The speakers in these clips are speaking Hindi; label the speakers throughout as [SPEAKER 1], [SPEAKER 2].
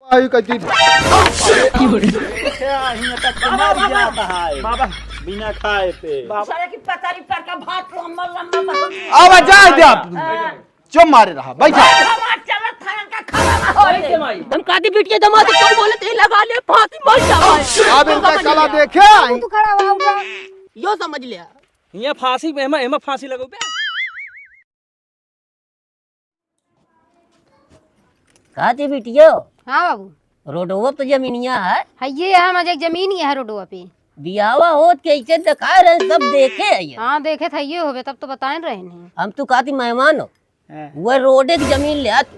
[SPEAKER 1] आई कहती
[SPEAKER 2] बाबा बिना खाए पे
[SPEAKER 3] सारे की पतारी पर का भात लम्बा लम्बा
[SPEAKER 1] अब जा दे आप चुप मारे रहा बैठा
[SPEAKER 3] चलत था का खाना हो
[SPEAKER 4] तुम कादी बिटिया दमाद क्यों बोले ते लगा ले फांसी मर जाए।
[SPEAKER 1] अब इनका कला देखे
[SPEAKER 3] तू खड़ा हुआ
[SPEAKER 4] यो समझ लिया
[SPEAKER 2] यहाँ फांसी एमा फांसी लगो पे
[SPEAKER 4] कादी बिटिया।
[SPEAKER 5] हाँ बाबू
[SPEAKER 4] रोडवा तो जमीनिया है
[SPEAKER 5] है ये है हमारे एक जमीन ही है रोडवा पे।
[SPEAKER 4] बियावा होत के इसे दिखा रहे सब देखे है ये।
[SPEAKER 5] हाँ देखे था ये होवे तब तो बताए रहे नहीं।
[SPEAKER 4] हम तो काती मेहमान हो वो रोडे की जमीन ले आती।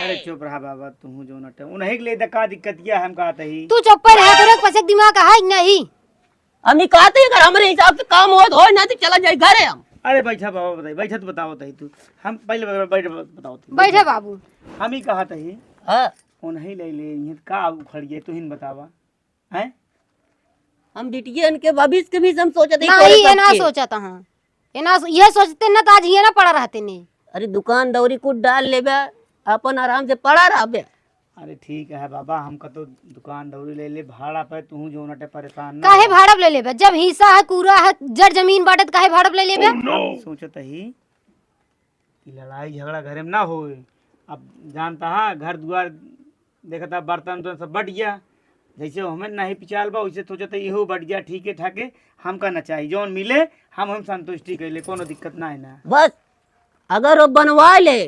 [SPEAKER 2] अरे चुप रहा बाबा तू जो नटे उन्हीं के लिए का दिक्कतिया हम कहते ही
[SPEAKER 5] तू चुप पर है तेरे पास एक दिमाग है नहीं।
[SPEAKER 4] हम नहीं कहते हैं अगर हमारे हिसाब से काम हो ना तो चला जाए घर है हम।
[SPEAKER 2] अरे बैठा बाबा बताइए बैठा तो बताओ तू हम पहले बैठ बताओ
[SPEAKER 5] बैठे बाबू।
[SPEAKER 2] हम ही कहा ही
[SPEAKER 4] हाँ
[SPEAKER 2] उन्हीं ले ये का उखड़िए तू ही बतावा हैं
[SPEAKER 4] हम बिटिया इनके भविष्य के भी हम सोचे थे
[SPEAKER 5] नहीं ये ना सोचा था। हाँ ये ना ये सोचते ना तो आज ये ना पड़ा रहते ने।
[SPEAKER 4] अरे दुकान दौरी कुछ डाल ले अपन आराम से पड़ा रहा बे।
[SPEAKER 2] अरे ठीक है बाबा हमका तो दुकान दौरी ले ले भाड़ा पे तू जो नटे परेशान ना
[SPEAKER 5] काहे भाड़ा ले लेबे जब हिस्सा है पूरा है जड़ जमीन बाटे काहे भाड़ा ले लेबे।
[SPEAKER 2] सोचत ही कि लड़ाई झगड़ा घरे में ना होए। अब जानता है घर दुआर देखता बर्तन तो सब बट गया जैसे हमें नहीं पिचाल बा वैसे सोचते इहो बट गया ठीक है ठाके हमका न चाहिए जौन मिले हम संतुष्टि कर ले कोनो दिक्कत ना है ना।
[SPEAKER 4] बस अगर वो बनवा ले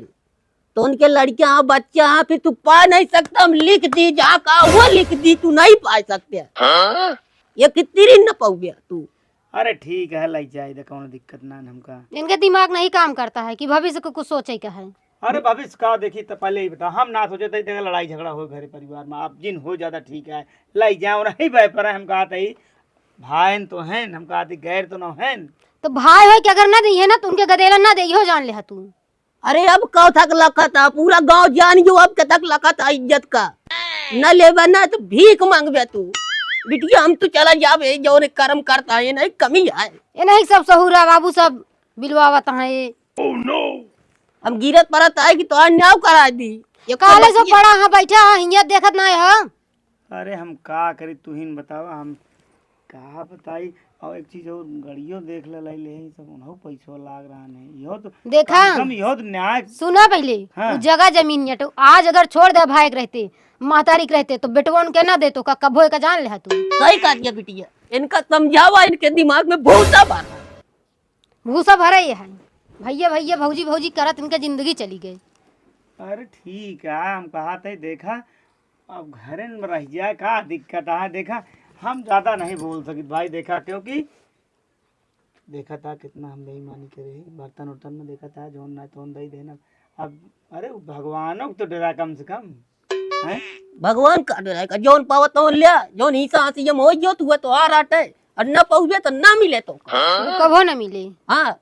[SPEAKER 4] तो उनके लड़कियां बच्चा फिर तू पा नहीं सकता। हम लिख दी जहाँ का वो लिख दी तू नहीं पा सकते। ये कितनी न पाऊ गया तू।
[SPEAKER 2] अरे ठीक है लग जाए कोनो दिक्कत ना है हमका।
[SPEAKER 5] इनके दिमाग नहीं काम करता है कि भविष्य को कुछ सोचे का है।
[SPEAKER 2] अरे भविष्य का देखी तो पहले ही बता हम ना सोचे थे देखा लड़ाई झगड़ा हो घरे परिवार में आप जिन हो ज्यादा ठीक है लग जाए नहीं बह पर हम कहते ही भाई तो हैं हम कहते गैर तो ना है
[SPEAKER 5] तो भाई हो कि अगर ना दी है ना तो उनके गदेला ना दे हो जान ले तू।
[SPEAKER 4] अरे अब कौ तक लखा था पूरा गांव जान जो अब तक लखा था इज्जत का न ले ना तो भीख मांगबे तू। बिटिया हम तो चला जावे जो ने कर्म करता है नहीं कमी है
[SPEAKER 5] ये नहीं सब सहूरा बाबू सब बिलवावत है ये।
[SPEAKER 4] हम गिरत परत आए कि तो अन्याव करा दी ये
[SPEAKER 5] काले से पड़ा है बैठा है हिया देखत ना है।
[SPEAKER 2] अरे हम का करी तू ही बतावा हम का बताई और एक चीज और गड़ियों देख ले ले सब उन्हों पैसो लाग रहा नहीं यो तो
[SPEAKER 5] देखा
[SPEAKER 2] यो तो न्याय
[SPEAKER 5] सुना पहले
[SPEAKER 2] हाँ।
[SPEAKER 5] जगह जमीन यटो आज अगर छोड़ दे भाई रहते महतारी रहते तो बेटवन के ना दे तो का कबो का जान ले तू।
[SPEAKER 4] सही कह दिया बिटिया इनका समझावा इनके दिमाग में भूसा भरा
[SPEAKER 5] भूसा भरा ये है भैया भैया भौजी भौजी करत इनके जिंदगी चली गई।
[SPEAKER 2] अरे ठीक है हम कहा थे देखा अब घरे में रह जाए का दिक्कत है देखा हम ज्यादा नहीं बोल सके भाई देखा क्योंकि देखा था कितना हम बेईमानी करे बर्तन उर्तन में देखा था जोन ना तो दे देना। अब अरे भगवानों को तो डरा कम से कम है
[SPEAKER 4] भगवान का डराएगा जोन पावत तो लिया जोन हिस्सा हाथी जम हो जो तू तो आ राटे और न पाऊबे तो ना मिले तो
[SPEAKER 5] कबो न मिले।
[SPEAKER 4] हाँ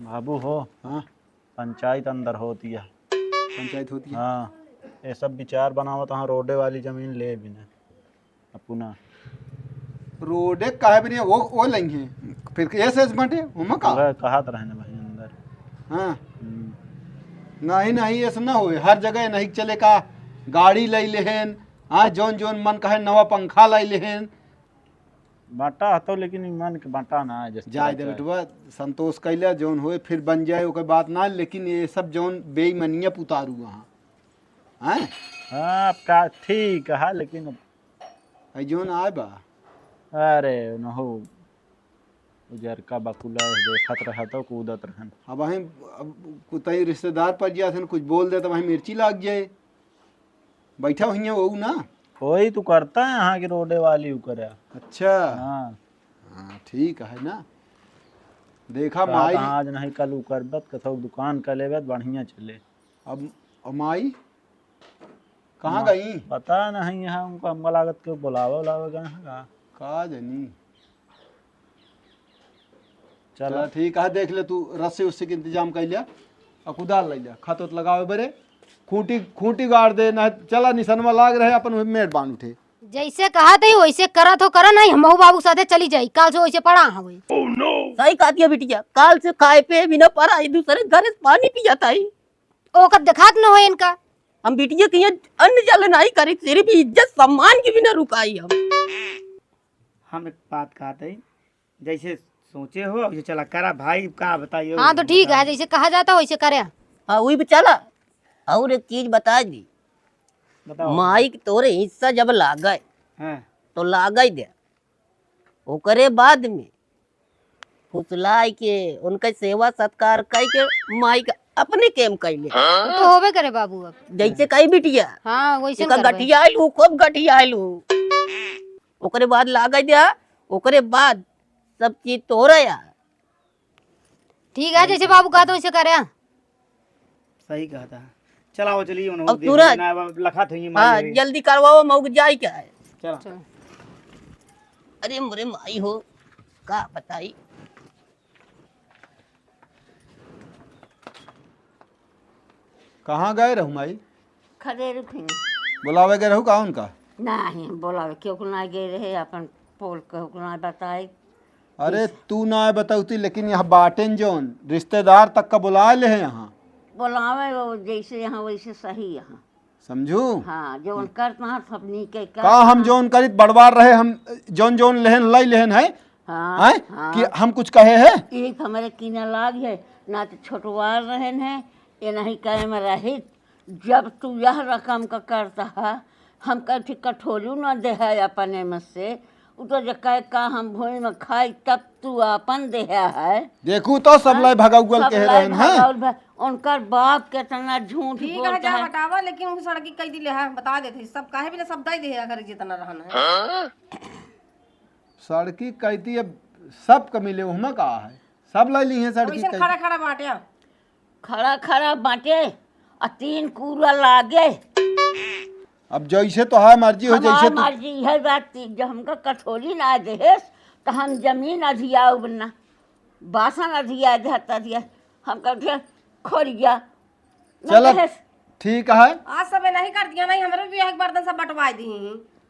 [SPEAKER 6] बाबू हो
[SPEAKER 1] हाँ
[SPEAKER 6] पंचायत अंदर होती है
[SPEAKER 1] पंचायत होती है।
[SPEAKER 6] हाँ ये सब विचार बनावत हाँ रोडे वाली जमीन ले बिना अपना
[SPEAKER 1] रोडे काहे भी नहीं वो लेंगे फिर ऐसे बंटे हम का
[SPEAKER 6] कहा तो रहने भाई अंदर।
[SPEAKER 1] हाँ नहीं नहीं ऐसा ना होए हर जगह नहीं चले का गाड़ी ले लेहन। हाँ जोन जोन मन कहे नवा पंखा ले लेहन
[SPEAKER 6] बाटा हतो लेकिन ईमान के बाटा ना है जैसे
[SPEAKER 1] जाए दे बेटवा संतोष कैला जोन होए फिर बन जाए ओके बात ना लेकिन ये सब जोन बेईमानिया उतारू वहाँ हैं।
[SPEAKER 6] हाँ आपका ठीक है लेकिन
[SPEAKER 1] जोन आए बा
[SPEAKER 6] अरे न हो उजर का बकुला देखत रहा तो कूदत रहन।
[SPEAKER 1] अब वहीं कुतई रिश्तेदार पर जा कुछ बोल दे तो वहीं मिर्ची लाग जाए बैठा हुई वो ना
[SPEAKER 6] कोई तो करता है यहाँ की रोडे वाली करे।
[SPEAKER 1] अच्छा
[SPEAKER 6] हाँ
[SPEAKER 1] हाँ ठीक है ना देखा माई
[SPEAKER 6] आज नहीं कल उ करबत कथो दुकान का लेबत बढ़िया चले।
[SPEAKER 1] अब माई कहाँ गई
[SPEAKER 6] पता नहीं यहाँ उनको अम्मा लागत के बुलावा गए हैं
[SPEAKER 1] का जनी।
[SPEAKER 6] चलो
[SPEAKER 1] ठीक है देख ले तू रस्सी उस्सी के इंतजाम कर लिया और कुदाल ले लिया खत लगावे बरे खूंटी गाड़ दे ना चला निशनवा लाग रहे अपन मेट बांध उठे
[SPEAKER 5] जैसे कहा थे वैसे करा तो करा नहीं हम बाबू साथे चली जाई काल से वैसे पड़ा हवे।
[SPEAKER 4] सही कहा दिया बिटिया काल से खाए पे बिना पड़ा दूसरे घर से पानी पी जाता है
[SPEAKER 5] ओकर देखात न हो इनका।
[SPEAKER 4] हम बिटिया के यहाँ अन्न जल नहीं करे, सिर्फ इज्जत सम्मान की भी न रुकाई
[SPEAKER 2] हम एक बात कहते हैं, जैसे सोचे हो ये चला करा भाई का बताइए।
[SPEAKER 5] हाँ तो ठीक है, जैसे कहा जाता वैसे करे।
[SPEAKER 4] हाँ वही पे चला। और एक चीज बता दी,
[SPEAKER 2] बताओ।
[SPEAKER 4] माई के तोरे हिस्सा जब लागए
[SPEAKER 2] हाँ।
[SPEAKER 4] तो लागई दे, ओकरे बाद में फुसलाई के उनका सेवा सत्कार कई के माई का अपने केम कैले
[SPEAKER 5] तो होबे करे बाबू अब।
[SPEAKER 4] जैसे कई बिटिया
[SPEAKER 5] हाँ वैसे
[SPEAKER 4] का गठिया आयलू, खूब गठिया आयलू, ओकरे बाद लागई दे, ओकरे बाद सब चीज तोरे यार।
[SPEAKER 5] ठीक है, जैसे बाबू कहा तो वैसे करे।
[SPEAKER 2] सही कहा था। चलाओ चलिए
[SPEAKER 4] अब तुरंत
[SPEAKER 2] लखा थे।
[SPEAKER 4] हाँ जल्दी करवाओ, मऊक जाई क्या है।
[SPEAKER 2] चलो।
[SPEAKER 4] अरे मोरे माई हो का बताई।
[SPEAKER 1] कहाँ गए रहू माई?
[SPEAKER 3] खड़े रुखेंगे
[SPEAKER 1] बुलावे गए रहू का उनका?
[SPEAKER 3] नहीं बोलावे क्यों को ना गए रहे अपन पोल को ना बताए।
[SPEAKER 1] अरे तू ना बताऊती, लेकिन यहाँ बाटेन जोन रिश्तेदार तक का बुला ले हैं यहाँ।
[SPEAKER 3] बोलावे वो जैसे यहाँ वैसे सही यहाँ।
[SPEAKER 1] समझू?
[SPEAKER 3] हाँ जो करता है सब नीके कर।
[SPEAKER 1] का हम जोन करित बड़वार रहे, हम जोन जोन लेहन लई लेहन है
[SPEAKER 3] हाँ,
[SPEAKER 1] हैं? कि हम कुछ कहे है?
[SPEAKER 3] यही हमारे कीना लाग है ना तो छोटवार रहन है, ये नहीं कहे में रहित। जब तू यह रकम का करता है, हम कभी कठोलू न दे है अपने में से, उ तो जो कहे का हम भोई में खाई तब तू अपन दे है।
[SPEAKER 1] देखू तो सब लाई भगौगल कह रहे हैं।
[SPEAKER 3] उनकर बाप कितना झूठ
[SPEAKER 7] ठीक है
[SPEAKER 3] बोलता
[SPEAKER 7] जा
[SPEAKER 3] है।
[SPEAKER 7] बतावा, लेकिन उनकी सड़की कई दिले है बता देते सब काहे भी सब दई दे अगर जितना रहना है।
[SPEAKER 1] सड़की कहती है सब का मिले उहमा कहा है, सब लाई ली है सड़की
[SPEAKER 7] वैसे खड़ा खड़ा बाटे
[SPEAKER 3] खड़ा खड़ा बाटे और 3 कूड़ा लागे।
[SPEAKER 1] अब जैसे तो है मर्जी हो, जैसे तू
[SPEAKER 3] मर्जी है बात। जब हमका कठोली ना देस तो हम जमीन अधियाऊ बना, बासन अधिया देता दिया, हम कहे खोरिया
[SPEAKER 1] चल ठीक है।
[SPEAKER 7] आज सब नहीं कर दिया नहीं, हमारे भी एक बर्तन सब बंटवा दी।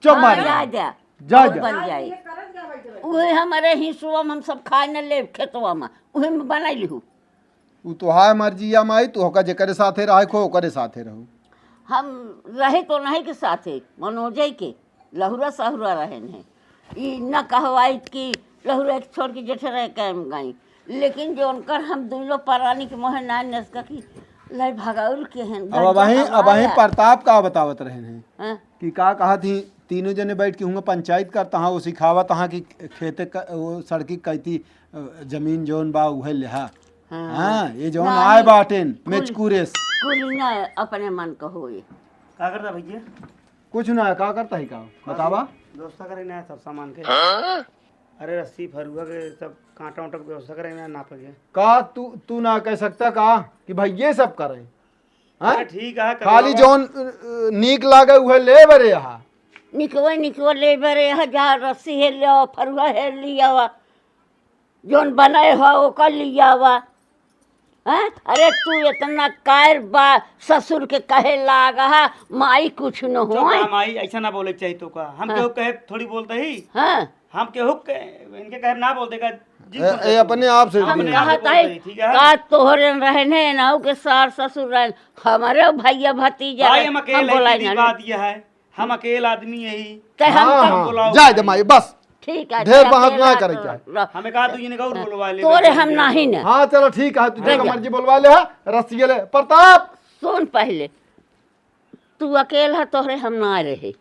[SPEAKER 1] चुप मार
[SPEAKER 3] जा
[SPEAKER 1] जा
[SPEAKER 3] बन जाए। उहे हमारे हिस्सों में हम सब खाए न ले खेतवा में, उहे में बनाई हूँ।
[SPEAKER 1] उ तो है मर्जी या माई, तू होका जेकरे साथे रहे खो ओकरे साथे रहू।
[SPEAKER 3] हम रहे तो नहीं के साथे मनोजय के लहुरा सहुरा रहे हैं। ई न कहवाई कि लहुरा के छोड़ के जेठे रहे कैम गई, लेकिन जो उनकर हम दोनों परानी के मोह ना नसका की लाई भगाउल के हैं।
[SPEAKER 1] अब वही प्रताप का बतावत रहे हैं
[SPEAKER 3] हाँ?
[SPEAKER 1] कि का कहा थी तीनों जने बैठ के हुआ पंचायत करता हाँ, वो सिखावत हाँ कि खेते वो सड़की कहती जमीन जोन बा उहे लेहा। हाँ ये जोन आए बाटेन मेचकुरेस
[SPEAKER 3] कुली ना अपने मन का होए।
[SPEAKER 2] क्या करता भैया?
[SPEAKER 1] कुछ ना है, का करता है का बतावा।
[SPEAKER 2] व्यवस्था करे ना सब सामान के। अरे रस्सी फरुआ के सब कांटा वाटा की व्यवस्था करे ना नाप के।
[SPEAKER 1] का तू ना कह सकता का कि भाई ये सब करे?
[SPEAKER 2] अरे ठीक है,
[SPEAKER 1] खाली जोन नीक लागे उहे ले बरे यहाँ।
[SPEAKER 3] निकवा ले बरे हजार रस्सी है लिया, फरुआ है लिया वा, जोन बनाए हो वो कर लिया वा। हैं? अरे तू इतना कायर बा ससुर के कहे लागा है, माई कुछ न हो।
[SPEAKER 2] माई ऐसा ना बोले चाहिए तो का हम केहू कहे थोड़ी बोलते ही।
[SPEAKER 3] हाँ
[SPEAKER 2] हम केहू इनके कहे ना बोलते का
[SPEAKER 1] ये अपने आप से
[SPEAKER 3] हम
[SPEAKER 1] दिए।
[SPEAKER 3] कहता है का तोहरे रहने ना के सार ससुर रहे, हमारे भैया भतीजा
[SPEAKER 2] भाई
[SPEAKER 3] रहे,
[SPEAKER 2] हम
[SPEAKER 3] हम
[SPEAKER 2] अकेले
[SPEAKER 3] बोलाई
[SPEAKER 2] की
[SPEAKER 3] ना।
[SPEAKER 2] बात यह है, हम अकेला आदमी यही।
[SPEAKER 3] ते हम
[SPEAKER 1] हाँ,
[SPEAKER 3] कर-
[SPEAKER 1] हाँ, जाए दे माई बस,
[SPEAKER 3] ठीक है
[SPEAKER 1] ढेर
[SPEAKER 3] ते
[SPEAKER 1] बहस ना
[SPEAKER 3] अकेला
[SPEAKER 1] करे
[SPEAKER 3] तो
[SPEAKER 1] क्या।
[SPEAKER 3] रह।
[SPEAKER 2] हमें कहा तू इन्हें गौर बोलवा ले।
[SPEAKER 3] तोरे हम नहीं ना।
[SPEAKER 1] हाँ चलो ठीक है, तुझे का मर्जी बोलवा ले रस्सी ले। प्रताप
[SPEAKER 3] सुन पहले, तू अकेला है तोहरे हम ना रहे।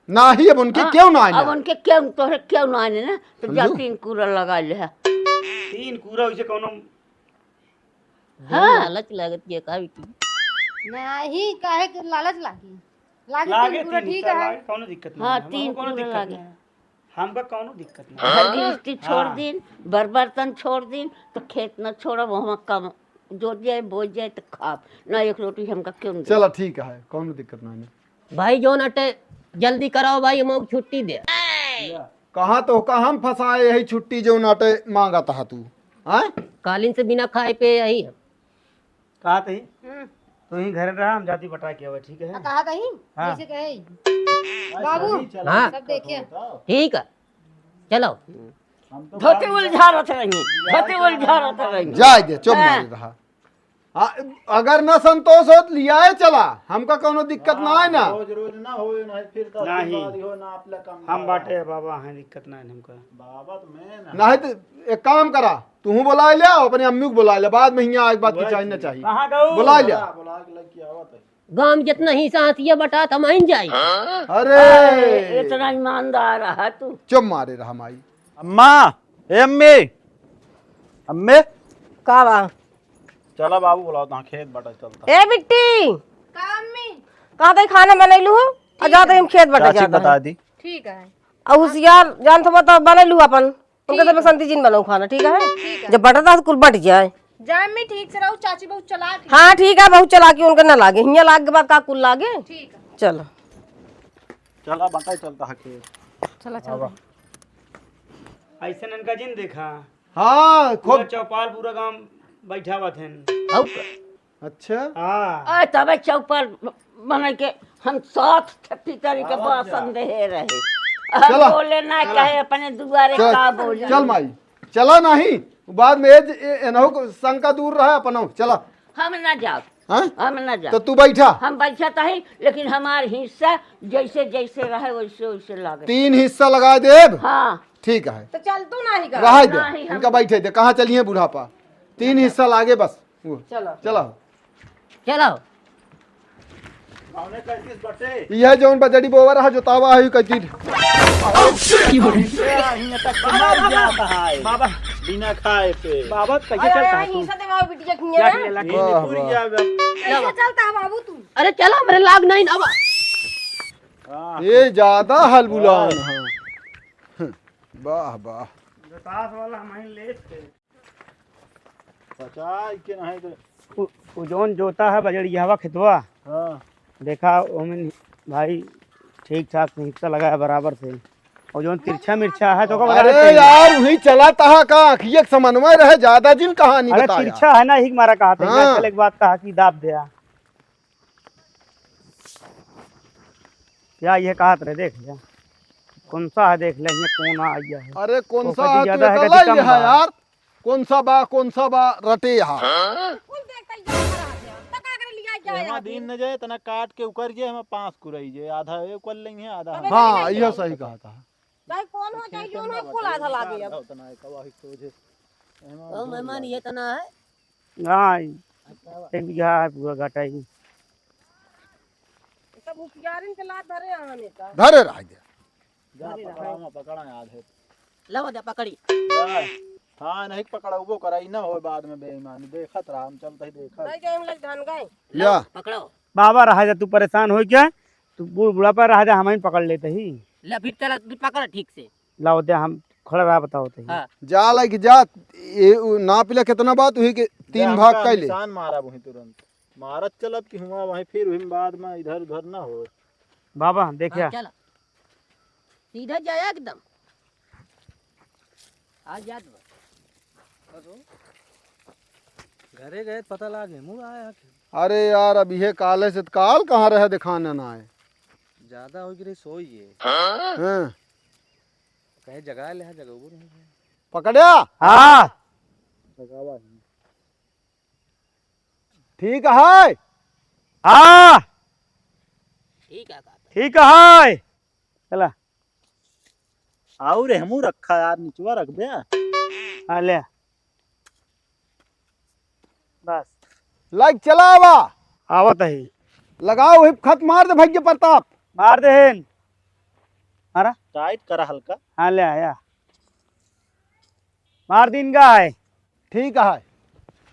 [SPEAKER 1] ना ही अब उनके क्यों ना
[SPEAKER 3] अब
[SPEAKER 1] आए?
[SPEAKER 3] उनके क्यों तोहरे क्यों ना आने ना, तो जा 3 कूड़ा लगा ले।
[SPEAKER 2] 3 कूड़ा वैसे कोनो
[SPEAKER 3] हाँ
[SPEAKER 4] लालच लागत ये का बिटी।
[SPEAKER 5] नहीं काहे के लालच लागी
[SPEAKER 2] लागे
[SPEAKER 5] लागे पूरा
[SPEAKER 2] 3
[SPEAKER 5] ठीक है।
[SPEAKER 2] कोनो दिक्कत नहीं।
[SPEAKER 3] हाँ,
[SPEAKER 2] हमको
[SPEAKER 3] 3
[SPEAKER 2] कोनो
[SPEAKER 3] कूड़ा
[SPEAKER 2] दिक्कत
[SPEAKER 3] लागे।
[SPEAKER 2] नहीं। हमका कोनो दिक्कत नहीं।
[SPEAKER 3] गृहस्थी छोड़ दिन, बर्तन छोड़ दिन, तो खेत न छोड़ब, वहाँ कम जोत जाए बोझ जाए तो खाब ना। एक रोटी हमका क्यों दे?
[SPEAKER 1] चलो ठीक है, कौन दिक्कत नहीं है।
[SPEAKER 4] भाई जोन अटे जल्दी कराओ भाई, हम छुट्टी दे।
[SPEAKER 1] कहाँ तो का हम फंसाए यही छुट्टी जो नाटे मांगा था तू। हाँ
[SPEAKER 4] कालीन से बिना खाए पे यही है।
[SPEAKER 2] कहा थे तो ही घर रहा, हम जाति बटा के आवे। ठीक है
[SPEAKER 5] कहा कहीं
[SPEAKER 2] हाँ।
[SPEAKER 5] जैसे कहे बाबू
[SPEAKER 4] हाँ
[SPEAKER 5] सब देखिए।
[SPEAKER 4] ठीक है चलो।
[SPEAKER 3] धोती उलझा रहते रहेंगे, धोती उलझा रहते रहेंगे।
[SPEAKER 1] जाए दे, चुप मारे रहा। अगर ना संतोष हो तो लिया है चला, हमका कोनो दिक्कत ना है ना।
[SPEAKER 6] रोज रोज ना हो ना, फिर तो
[SPEAKER 2] नहीं।
[SPEAKER 6] हो ना आपला काम
[SPEAKER 2] हम बाटे है बाबा, है दिक्कत ना है हमका।
[SPEAKER 6] बाबा तो मैं ना
[SPEAKER 1] नहीं तो एक काम करा, तू बुला लिया अपने अम्मी को बुला लिया, बाद में यहाँ एक बात की चाहिए ना चाहिए,
[SPEAKER 2] कहाँ गऊ?
[SPEAKER 1] बुला लिया।
[SPEAKER 6] बुला के लड़की आवत है।
[SPEAKER 4] गांव जितना हिस्सा हथिया बटा हम आइन जाई।
[SPEAKER 1] अरे
[SPEAKER 3] इतना ईमानदार है तू।
[SPEAKER 1] चुप मारे रहा माई।
[SPEAKER 6] अम्मा, ए अम्मी, अम्मी
[SPEAKER 7] का बा
[SPEAKER 6] चला बाबू बुलाओ ता खेत बटा चलता।
[SPEAKER 7] ए बिट्टी कहाँ तक खाना बनैलू हो और जाते हम खेत बटा
[SPEAKER 6] चाची
[SPEAKER 7] जाता
[SPEAKER 6] बता दी।
[SPEAKER 5] ठीक है।
[SPEAKER 7] और होशियार जान तो बता बनैलू अपन उनके तो बसंती जी बनाऊ खाना, ठीक है? जब बटता तो कुल बट जाए।
[SPEAKER 5] जामी ठीक से रहू, चाची बहुत चला।
[SPEAKER 7] हाँ ठीक है, बहुत चला के उनके ना लागे, हियाँ लाग के बाद का कुल लागे।
[SPEAKER 5] ठीक है,
[SPEAKER 7] चलो
[SPEAKER 6] चला बटा चलता है खेत।
[SPEAKER 5] चला चल।
[SPEAKER 2] ऐसे ननका जिन देखा
[SPEAKER 1] हाँ
[SPEAKER 2] पूरा
[SPEAKER 1] खूब
[SPEAKER 2] चौपाल पूरा गांव बैठा हुआ थे।
[SPEAKER 1] अच्छा।
[SPEAKER 2] हाँ
[SPEAKER 3] तबे चौक पर बन के हम साथ छत्ती तरीके बासन दे रहे।
[SPEAKER 1] चला।
[SPEAKER 3] बोले ना कहे अपने दुआरे का बोले।
[SPEAKER 1] चल माई चला, नहीं बाद में एनहु को शंका दूर रहा अपनो। चला
[SPEAKER 3] हम ना जाओ,
[SPEAKER 1] हाँ?
[SPEAKER 3] हम ना जाओ।
[SPEAKER 1] तो तू बैठा,
[SPEAKER 3] हम बैठत ही, लेकिन हमार हिस्सा जैसे जैसे रहे वैसे वैसे लागे।
[SPEAKER 1] 3 हिस्सा लगा देब।
[SPEAKER 3] हाँ
[SPEAKER 1] ठीक है,
[SPEAKER 7] तो चल तू ना ही कर।
[SPEAKER 1] रहा दे
[SPEAKER 3] नहीं, हम-
[SPEAKER 1] इनका बैठे दे, कहाँ चलिए बुढ़ापा। 3 हिस्सा लागे बस।
[SPEAKER 7] चलो
[SPEAKER 1] चला
[SPEAKER 4] चलो
[SPEAKER 6] हमने 35 बटे
[SPEAKER 1] यह जौन बजड़ी बोवर रहा जोतावा है कती।
[SPEAKER 6] मर जाता है
[SPEAKER 2] बाबा,
[SPEAKER 6] बिना खाए पे।
[SPEAKER 2] बाबा कैसे चलता है तू?
[SPEAKER 7] हिस्सा दे बाबू बिटिया खिया
[SPEAKER 2] लाठ
[SPEAKER 7] ना।
[SPEAKER 2] ले, लाठ ले।
[SPEAKER 6] नींद
[SPEAKER 1] वाह,
[SPEAKER 6] पूरी
[SPEAKER 1] वाह।
[SPEAKER 6] जावे।
[SPEAKER 7] कैसे चलता है बाबू तू?
[SPEAKER 4] अरे चलो मेरे लाग नहीं ना।
[SPEAKER 6] हाँ,
[SPEAKER 1] ये ज्यादा हल बुलान है। वाह वाह।
[SPEAKER 2] सास वाला हमारे लेट थे।
[SPEAKER 6] पचास के नहीं तो
[SPEAKER 2] वो जौन जोता है बजड़िया हवा खेतवा,
[SPEAKER 6] हाँ
[SPEAKER 2] देखा ओमें भाई ठीक ठाक हिस्सा लगाया बराबर से। और जौन तिरछा मिर्चा है तो का बता
[SPEAKER 1] अरे
[SPEAKER 2] देते हैं।
[SPEAKER 1] यार वही चला तहा का आखिए समन्वय रहे, ज्यादा जिन कहानी
[SPEAKER 2] अरे
[SPEAKER 1] बताया।
[SPEAKER 2] तिरछा है ना, ही मारा कहा था।
[SPEAKER 1] हाँ।
[SPEAKER 2] कल एक बात कहा कि दाब दिया या ये कहा रहे, देख लिया कौन सा है, देख ले ये कौन आ गया है।
[SPEAKER 1] अरे कौन
[SPEAKER 2] वो
[SPEAKER 1] सा
[SPEAKER 2] कदी
[SPEAKER 1] तू
[SPEAKER 2] ज्यादा है,
[SPEAKER 1] एकला
[SPEAKER 2] कदी
[SPEAKER 1] ही
[SPEAKER 2] कम
[SPEAKER 1] है
[SPEAKER 2] बा।
[SPEAKER 1] यार, कौन सा बा रटे यहाँ।
[SPEAKER 6] एमा दिन न जाए तना काट के उकर जे हमें 5 कुरई जे, आधा ये कर लेंगे आधा हम।
[SPEAKER 1] हाँ यह सही कहा था।
[SPEAKER 7] चाहे कौन हो चाहे जो ना कुल आधा लागे अब।
[SPEAKER 6] उतना है कवा ही सोझे
[SPEAKER 4] ओ मेहमान ये तना है।
[SPEAKER 2] हाँ 1 बीघा है पूरा घाटा ही।
[SPEAKER 7] सब होशियारिन के लात धरे आने का।
[SPEAKER 1] धरे रह दे।
[SPEAKER 6] जा पकड़ा याद है।
[SPEAKER 4] लो दे पकड़ी।
[SPEAKER 6] हाँ नहीं पकड़ा वो कराई ना हो बाद में बेईमानी। देखत रहा हम चलते ही देखा।
[SPEAKER 7] नहीं जाए हम लोग धन गए।
[SPEAKER 1] लिया
[SPEAKER 4] पकड़ो।
[SPEAKER 2] बाबा रहा जा, तू परेशान हो क्या? तू बुढ़ापा रहा जा, हम ही पकड़ लेते ही।
[SPEAKER 4] ले फिर तेरा फिर पकड़ ठीक से।
[SPEAKER 2] लाओ दे, हम खड़ा रहा बताओ तो।
[SPEAKER 4] हाँ।
[SPEAKER 1] जा लग जा, ये नाप ले कितना बात हुई के 3 भाग कैले।
[SPEAKER 6] निशान मारा वही तुरंत मारत चलत कि हुआ वहीं, फिर वहीं बाद में इधर उधर ना हो।
[SPEAKER 2] बाबा देखिया
[SPEAKER 4] हाँ, चलो सीधा जाया एकदम। आ जा दो।
[SPEAKER 6] घरे गए पता लागे मुँह आया
[SPEAKER 1] अरे यार अब ये काले से काल कहाँ रहे दिखाने ना आए।
[SPEAKER 6] ज्यादा हो गई सोई है
[SPEAKER 1] हाँ।
[SPEAKER 6] कहीं जगह ले जगह वो नहीं है।
[SPEAKER 1] पकड़या
[SPEAKER 2] हाँ
[SPEAKER 1] ठीक है।
[SPEAKER 2] हाँ
[SPEAKER 4] ठीक है काका।
[SPEAKER 2] ठीक है। चला
[SPEAKER 6] और हमू रखा यार निचवा रख दे।
[SPEAKER 2] हाँ ले बस
[SPEAKER 1] लाइक चलावा
[SPEAKER 2] आवत ही
[SPEAKER 1] लगाओ हिप खत मार दे भाग्य प्रताप।
[SPEAKER 2] मार दे हेन। मारा
[SPEAKER 6] टाइट करा हल्का।
[SPEAKER 2] हाँ ले आया मार दिन का है।
[SPEAKER 1] ठीक है।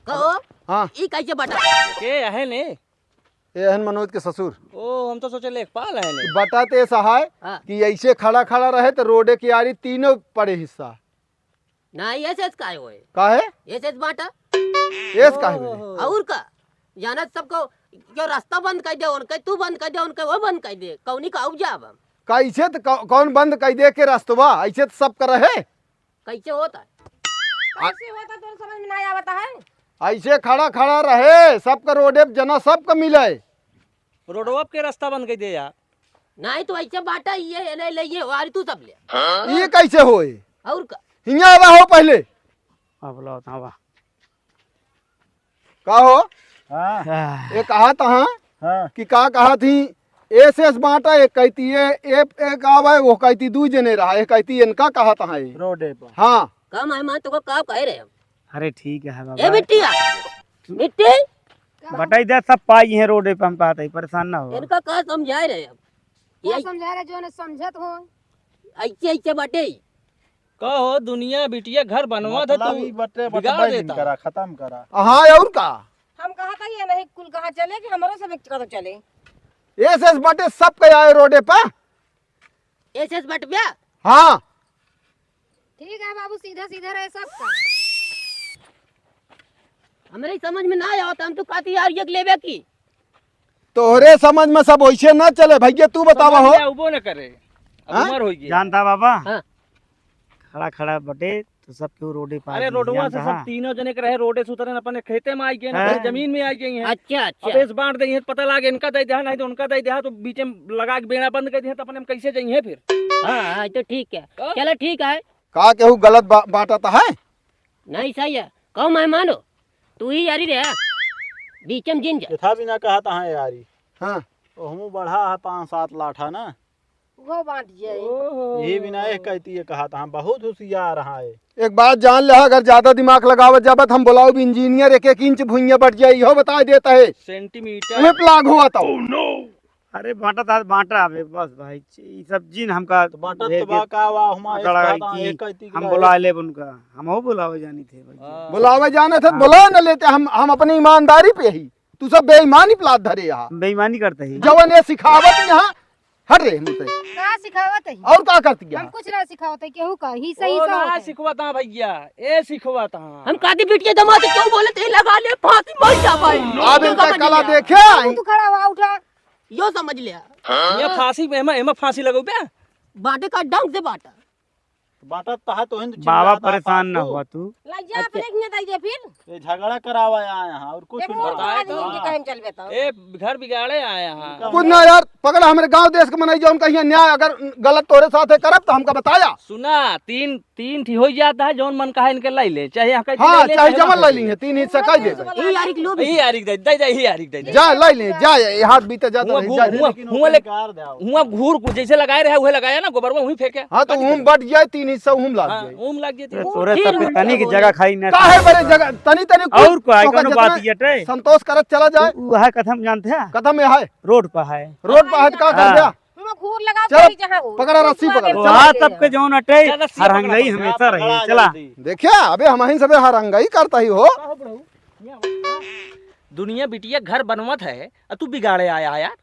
[SPEAKER 4] कहो
[SPEAKER 1] हाँ
[SPEAKER 4] ई कैसे बटा?
[SPEAKER 8] के है ने?
[SPEAKER 1] एहन मनोज के ससुर
[SPEAKER 8] ओ हम तो सोचे लेखपाल है ने।
[SPEAKER 1] बताते सहाय
[SPEAKER 4] हाँ।
[SPEAKER 1] कि ऐसे खड़ा खड़ा रहे तो रोडे की यारी तीनों पड़े हिस्सा
[SPEAKER 4] ना ऐसे काय होए?
[SPEAKER 1] काहे
[SPEAKER 4] ऐसे बाटा
[SPEAKER 1] एस काहे बोले?
[SPEAKER 4] और का जाना सबको क्यों रास्ता बंद कर दे, उनके तू बंद कर दे, उनके वो बंद कर दे, कौनी का उपजाब हम
[SPEAKER 1] कैसे तो कौन बंद कर दे के रास्तवा, ऐसे तो सब कर रहे।
[SPEAKER 4] कैसे होता है?
[SPEAKER 7] कैसे होता तो समझ में नहीं आवता है।
[SPEAKER 1] ऐसे खड़ा खड़ा रहे सबका रोडे पे जना सबका मिले।
[SPEAKER 8] रोडवा के रास्ता बंद कर दे यार।
[SPEAKER 4] नहीं तो ऐसे बाटा ये नहीं ले ये वारी तू सब ले।
[SPEAKER 1] ये कैसे होए?
[SPEAKER 4] और का
[SPEAKER 1] हिंगा आवा हो पहले
[SPEAKER 2] अब लो तावा
[SPEAKER 1] का हो
[SPEAKER 6] हाँ
[SPEAKER 1] ये कहा था
[SPEAKER 6] हाँ
[SPEAKER 1] कि का कहा थी एस बांटा, एक कहती है एक आवा है, वो कहती दू जने रहा, एक कहती इनका कहा था ये।
[SPEAKER 6] रोडे पर
[SPEAKER 1] हाँ
[SPEAKER 4] का मेहमान तो का कह रहे हो?
[SPEAKER 2] अरे ठीक है
[SPEAKER 4] ए
[SPEAKER 2] बाबा,
[SPEAKER 4] बिटिया बिट्टी
[SPEAKER 2] बटाई दे सब पाई है रोडे पे, हम कहते हैं परेशान ना हो।
[SPEAKER 4] इनका का समझा रहे हो?
[SPEAKER 5] क्या समझा रहे जो ने समझत हो।
[SPEAKER 4] ऐसे ऐसे बाटे
[SPEAKER 8] कहो दुनिया बिटिया घर बनवा था
[SPEAKER 6] मतलब ही
[SPEAKER 8] तू
[SPEAKER 6] बटे
[SPEAKER 8] बिगाड़
[SPEAKER 6] बटे
[SPEAKER 8] देता।
[SPEAKER 6] करा खत्म करा।
[SPEAKER 1] हाँ और का
[SPEAKER 7] हम कहा था ये नहीं कुल कहा चले कि हमारा सब एक कदम चले।
[SPEAKER 1] एस बांटे सब के आए रोडे पर।
[SPEAKER 4] ऐसे बट गया।
[SPEAKER 1] हाँ
[SPEAKER 5] ठीक है बाबू, सीधा सीधा रहे सबका।
[SPEAKER 4] हमारे समझ में ना आया, हम तो कहती यार ये लेवे की
[SPEAKER 1] तोहरे समझ में सब वैसे ना चले भैया, तू बतावा हो।
[SPEAKER 8] उबो न करे, अब
[SPEAKER 1] हाँ?
[SPEAKER 8] उम्र हो गई।
[SPEAKER 2] जानता बाबा,
[SPEAKER 4] हाँ।
[SPEAKER 2] खड़ा खड़ा बटे तो सब क्यों रोडे पर।
[SPEAKER 8] अरे रोडवा से सब तीनों जने के रहे, रोडे से उतरे अपने खेते में आई गए ना,
[SPEAKER 2] हाँ।
[SPEAKER 8] फिर जमीन में आई गई हैं।
[SPEAKER 4] अच्छा
[SPEAKER 8] अब
[SPEAKER 4] अच्छा
[SPEAKER 8] इस बांट देंगे तो पता लगे इनका दे दिया नहीं तो उनका दे दिया, तो बीच में लगा के बेड़ा बंद कर दिया तो अपने हम कैसे जाइए फिर।
[SPEAKER 4] हाँ हाँ तो ठीक है, चलो ठीक है।
[SPEAKER 1] का केहू गलत बांटा है?
[SPEAKER 4] नहीं सही है, कहो मेहमान हो तू ही यारी रहा बीच में जिन जा।
[SPEAKER 6] यथा भी ना कहा था यारी।
[SPEAKER 1] हाँ
[SPEAKER 6] हमू बढ़ा है 5-7 लाठा ना,
[SPEAKER 7] वो बांट जाए।
[SPEAKER 6] ये बिना एक कहती है कहा था, बहुत होशियार रहा है।
[SPEAKER 1] एक बात जान ले, अगर ज्यादा दिमाग लगावत जाबत हम बुलाओ भी इंजीनियर, 1-1 इंच भुइया बढ़ जाए इहो बता देता है।
[SPEAKER 8] सेंटीमीटर
[SPEAKER 1] तुम्हें प्लाग हुआ था।
[SPEAKER 2] अरे बांटा था बांटा अबे बस भाई, ये सब जिन हमका
[SPEAKER 6] तो बाटा
[SPEAKER 2] भेज
[SPEAKER 6] तो
[SPEAKER 2] के
[SPEAKER 6] बाका वा हमा एक
[SPEAKER 2] पकड़ा
[SPEAKER 6] कहा
[SPEAKER 2] गई
[SPEAKER 6] था,
[SPEAKER 2] कि
[SPEAKER 6] एक कहती
[SPEAKER 2] हम बुला ले उनका, हम हो बुलावे जानी थे भाई।
[SPEAKER 1] बुलावे जाने थे बुला न लेते, हम अपनी ईमानदारी पे ही। तू सब बेईमानी प्लाट धरे यहाँ,
[SPEAKER 2] बेईमानी करते ही।
[SPEAKER 1] जवन ये सिखावत यहाँ हट रहे मुझसे।
[SPEAKER 5] का सिखावत है?
[SPEAKER 1] और क्या करती है?
[SPEAKER 5] हम कुछ ना सिखावत है, केहू का ही सही
[SPEAKER 8] ओ
[SPEAKER 5] सा
[SPEAKER 8] ना
[SPEAKER 5] होता है।
[SPEAKER 8] सिखवाता भैया, ए सिखवाता।
[SPEAKER 4] हम कहती बिटिया दमा तो क्यों बोले थे लगा ले फांसी मर जा भाई।
[SPEAKER 1] अब इनका कला देखे।
[SPEAKER 5] तू खड़ा हुआ उठा।
[SPEAKER 4] यो समझ लिया,
[SPEAKER 8] ये फांसी एमा फांसी लगो बे।
[SPEAKER 4] बाटे का ढंग से बाटा।
[SPEAKER 6] बाटा तहा तो हिंद
[SPEAKER 2] बाबा परेशान ना हुआ तू।
[SPEAKER 7] लग जा अपने के दे दे फिर।
[SPEAKER 6] ये झगड़ा करावा यहाँ और कुछ
[SPEAKER 7] ये
[SPEAKER 6] नहीं
[SPEAKER 7] वो
[SPEAKER 6] बताया
[SPEAKER 7] आदमी के कहे चल बेटा।
[SPEAKER 8] ए घर बिगाड़े आए यहाँ।
[SPEAKER 1] कुछ ना यार, पकड़ हमारे गांव देश के मनाई जाओ, कहीं न्याय अगर गलत तोरे साथ है करब तो हमका बताया।
[SPEAKER 8] सुना, तीन ठीक हो जाता है, जौन मन कहा इनके लाई ले, चाहे यहाँ कहीं
[SPEAKER 1] हाँ
[SPEAKER 8] ले,
[SPEAKER 1] चाहे जमल ले लेंगे, 3 हिस्सा कह दे।
[SPEAKER 4] ये यारी के लोग
[SPEAKER 8] यही आरिक दे यही आरिक दे
[SPEAKER 1] जा ले ले जा, ये हाथ बीते जाता
[SPEAKER 8] हुआ
[SPEAKER 1] रहे,
[SPEAKER 8] घूर
[SPEAKER 1] जा।
[SPEAKER 8] हुआ हुआ ले
[SPEAKER 6] कार दे आओ।
[SPEAKER 8] हुआ घूर को जैसे लगाए रहे वही लगाया ना, गोबर में वही फेंके।
[SPEAKER 1] हाँ तो ऊम बढ़ जाए, 3 हिस्सा ऊम लाग
[SPEAKER 8] हाँ,
[SPEAKER 1] जाए।
[SPEAKER 8] ऊम लग गई थी।
[SPEAKER 2] तोरे सब पे तनी की जगह खाई ना
[SPEAKER 1] काहे बड़े जगह तनी तनी
[SPEAKER 2] और को आई कोनो बात ये टे
[SPEAKER 1] संतोष करत चला जाए।
[SPEAKER 2] वह कथम जानते हैं,
[SPEAKER 1] कदम है
[SPEAKER 2] रोड पर है
[SPEAKER 1] रोड पर हाथ का कर दिया।
[SPEAKER 7] हम घूर लगा
[SPEAKER 1] चल,
[SPEAKER 7] के जहां हो।
[SPEAKER 1] पकड़ा रस्सी पकड़।
[SPEAKER 2] तो हाँ सबके जौन अटे हरंगई हमेशा रही। चला
[SPEAKER 1] देखिए अबे हम सबे हरंगाई करता ही हो।
[SPEAKER 8] दुनिया बिटिया घर बनवत है और तू बिगाड़े आया यार।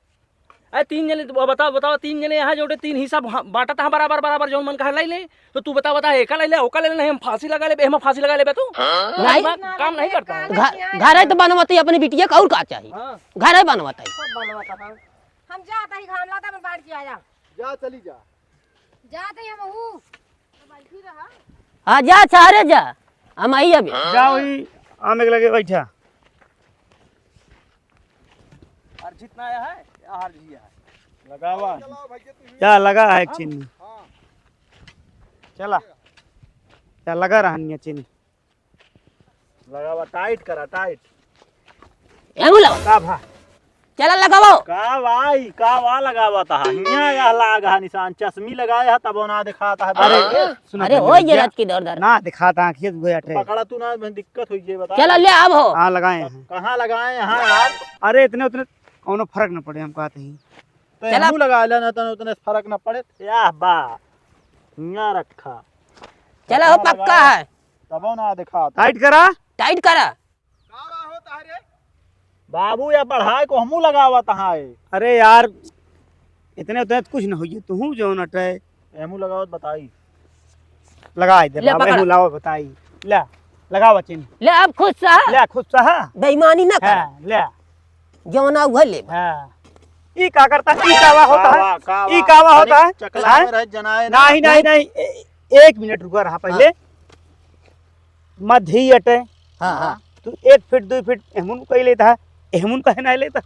[SPEAKER 8] अरे 3 जने बताओ 3 जने यहाँ जोड़े 3 हिस्सा बांटा था बराबर जौन मन कहा लाई ले, तो तू बता एका लाई ले ओका ले नहीं, हम फांसी लगा ले, हम फांसी लगा ले तू
[SPEAKER 4] नहीं।
[SPEAKER 8] काम नहीं करता है।
[SPEAKER 4] घर है तो बनवाते अपनी बिटिया का और का चाहिए, घर है बनवाता है।
[SPEAKER 7] हम जाता ही खाम लाता मैं बांट के आया।
[SPEAKER 1] जा चली जा।
[SPEAKER 5] जाते ही हम हूँ।
[SPEAKER 4] हाँ जा सारे जा, हम आई अभी।
[SPEAKER 2] जा वही आम एक लगे बैठा।
[SPEAKER 8] और जितना आया है हार लिया है।
[SPEAKER 6] लगावा
[SPEAKER 2] क्या लगा है चीनी? चला क्या लगा रहा चीनी?
[SPEAKER 6] लगावा टाइट करा टाइट।
[SPEAKER 4] एहू लगा
[SPEAKER 2] का भा
[SPEAKER 4] चला लगाओ।
[SPEAKER 6] का भाई का वा लगावा था, हिया या लागा निशान चश्मी लगाया तब ना दिखाता है।
[SPEAKER 2] सुना
[SPEAKER 4] अरे हो ये रात की दर दर
[SPEAKER 2] ना दिखाता आंखिए से गोया टे।
[SPEAKER 6] पकड़ा तू ना दिक्कत हुई है बता।
[SPEAKER 4] चलो ले अब हो।
[SPEAKER 2] हाँ लगाए हैं।
[SPEAKER 6] कहाँ लगाए यहाँ यार?
[SPEAKER 2] अरे इतने उतने कोनो फर्क न पड़े हम कहते ही।
[SPEAKER 6] तो
[SPEAKER 4] चला।
[SPEAKER 6] हमू लगा लेना तो उतने से फर्क न पड़े। या बा हिया रखा
[SPEAKER 4] चलो हो पक्का है,
[SPEAKER 6] तब ना दिखाता।
[SPEAKER 2] टाइट करा
[SPEAKER 4] टाइट करा।
[SPEAKER 6] बाबू या पढ़ाई को हमू लगावा तहाँ है।
[SPEAKER 2] अरे यार इतने उतने तो कुछ न होइए, तू जो न टे
[SPEAKER 6] हमू लगावत बताई।
[SPEAKER 2] लगाई दे
[SPEAKER 4] ले
[SPEAKER 2] बाबा
[SPEAKER 4] पकड़।
[SPEAKER 2] हूं लाओ बताई। ले लगावा चीनी।
[SPEAKER 4] ले अब खुद सा
[SPEAKER 2] ले खुद सा
[SPEAKER 4] बेईमानी ना कर,
[SPEAKER 2] है ले।
[SPEAKER 4] जौना हुआ ले।
[SPEAKER 2] हाँ ई का करता, ई कावा होता है,
[SPEAKER 6] कावा
[SPEAKER 2] ई कावा होता है।
[SPEAKER 6] चकला में रह जनाए ना।
[SPEAKER 2] नहीं 1 मिनट रुका रहा पहले। मध्य अटे
[SPEAKER 4] हाँ हाँ
[SPEAKER 2] तू 1 फीट 2 फीट एहमुन कही लेता है, एहमुन कहे ना लेता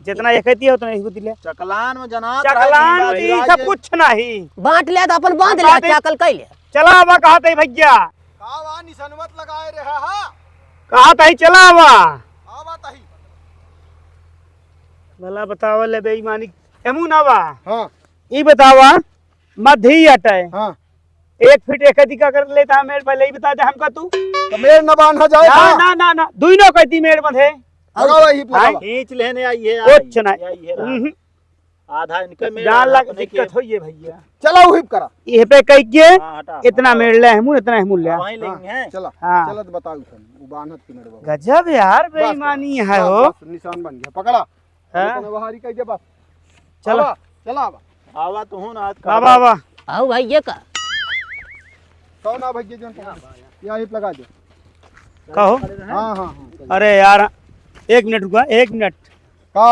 [SPEAKER 2] जितना ये कहती है उतना ही दिले।
[SPEAKER 6] चकलान में जना
[SPEAKER 2] चकलान ई सब कुछ नहीं।
[SPEAKER 4] बांट ले तो अपन बांध ले, चाकल कह ले।
[SPEAKER 2] चला आवा कहते ही भैया,
[SPEAKER 1] कावा निसनवत लगाए रहा हा।
[SPEAKER 2] कहता ही चला आवा।
[SPEAKER 1] आवा तही
[SPEAKER 2] भला बतावा ले बेईमानी एमू ना बा
[SPEAKER 1] हाँ
[SPEAKER 2] ई बतावा मध्य ही हटे
[SPEAKER 1] हाँ
[SPEAKER 2] 1 फीट 1 अधिका कर लेता मेरे पहले ही बता दे हमका तू
[SPEAKER 1] तो मेर न बांधा जाए
[SPEAKER 2] ना ना ना ना दुइनो कहती मेरे मधे
[SPEAKER 1] लगावा ही लगावा
[SPEAKER 6] खींच लेने आई है
[SPEAKER 2] कुछ ना
[SPEAKER 6] आधा इनके में
[SPEAKER 2] जान लग दिक्कत होई है भैया
[SPEAKER 1] चला हिप करा
[SPEAKER 2] ये पे कह के
[SPEAKER 6] हाँ, हटा
[SPEAKER 2] इतना मेड़ ले हमू इतना हमू ले
[SPEAKER 6] वहीं लेंगे हैं
[SPEAKER 1] चला
[SPEAKER 2] हाँ।
[SPEAKER 1] चला तो बताओ वो बांधत की मेरे
[SPEAKER 2] गजब यार बेईमानी है हो
[SPEAKER 1] निशान बन गया पकड़ा
[SPEAKER 2] हाँ?
[SPEAKER 1] वहारी कह दे बस
[SPEAKER 2] चलो
[SPEAKER 1] चला
[SPEAKER 6] आवा तो हूं ना आज
[SPEAKER 2] बाबा बाबा
[SPEAKER 4] आओ भाई ये का
[SPEAKER 1] कौन आ भैया जोन या हिप लगा दो
[SPEAKER 2] कहो
[SPEAKER 1] हाँ हाँ
[SPEAKER 2] अरे यार 1 मिनट रुका 1 मिनट
[SPEAKER 1] का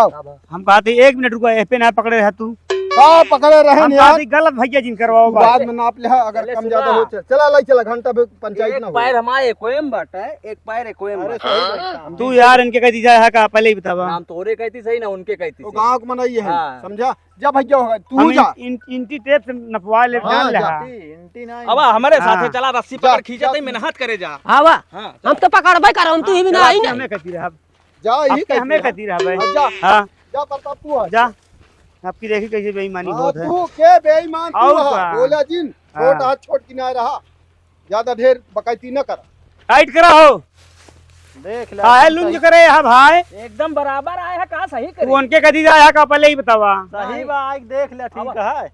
[SPEAKER 2] हम कहते 1 मिनट रुका ए पे ना पकड़े रह तू
[SPEAKER 1] का पकड़े रहे
[SPEAKER 2] हम
[SPEAKER 1] यार
[SPEAKER 2] कहते गलत भैया जिन करवाओ बात
[SPEAKER 1] बाद में नाप ले अगर कम ज्यादा हो चला लाई चला घंटा पे पंचायत ना हो
[SPEAKER 8] पैर हमारे कोयम बाटा है एक पैर है कोयम बाटा
[SPEAKER 2] तू यार इनके कह दी जाए का पहले ही बतावा
[SPEAKER 8] नाम तोरे कहती सही ना उनके कहती
[SPEAKER 1] वो
[SPEAKER 8] सही।
[SPEAKER 1] गांव को मनाई है
[SPEAKER 8] हाँ।
[SPEAKER 1] समझा जा भैया होगा तू
[SPEAKER 2] हम
[SPEAKER 1] जा
[SPEAKER 2] इंटी टेप से नपवा ले
[SPEAKER 1] हाँ,
[SPEAKER 2] जान ले
[SPEAKER 1] जा।
[SPEAKER 2] हाँ।
[SPEAKER 6] इंटी ना
[SPEAKER 8] अब हमारे
[SPEAKER 2] हाँ।
[SPEAKER 8] साथे चला रस्सी
[SPEAKER 1] जा,
[SPEAKER 8] पकड़ खींचा
[SPEAKER 1] जा।
[SPEAKER 8] तो मेहनत करे जा
[SPEAKER 4] आवा
[SPEAKER 8] हाँ
[SPEAKER 4] हम तो पकड़बे कर हम तू ही भी ना आई ना
[SPEAKER 2] हमें कहती रहा
[SPEAKER 1] जा ही
[SPEAKER 2] आपके हमें कहती रहा भाई
[SPEAKER 1] जा
[SPEAKER 2] हाँ
[SPEAKER 1] जा प्रताप तू आ
[SPEAKER 2] जा आपकी देखी कैसे बेईमानी
[SPEAKER 1] हाँ,
[SPEAKER 2] बहुत है
[SPEAKER 1] तू के बेईमान तू
[SPEAKER 2] और
[SPEAKER 1] हा
[SPEAKER 2] का?
[SPEAKER 1] बोला जिन
[SPEAKER 2] हाँ।
[SPEAKER 1] छोट हाथ छोट की ना रहा ज्यादा ढेर बकैती न कर
[SPEAKER 2] टाइट करा हो
[SPEAKER 6] देख ले
[SPEAKER 2] काहे लुंज करे यहाँ भाई
[SPEAKER 8] एकदम बराबर आया है कहा सही
[SPEAKER 2] तू
[SPEAKER 8] करे
[SPEAKER 2] उनके कह दी जाए का पहले ही बतावा
[SPEAKER 6] सही बात देख ले ठीक है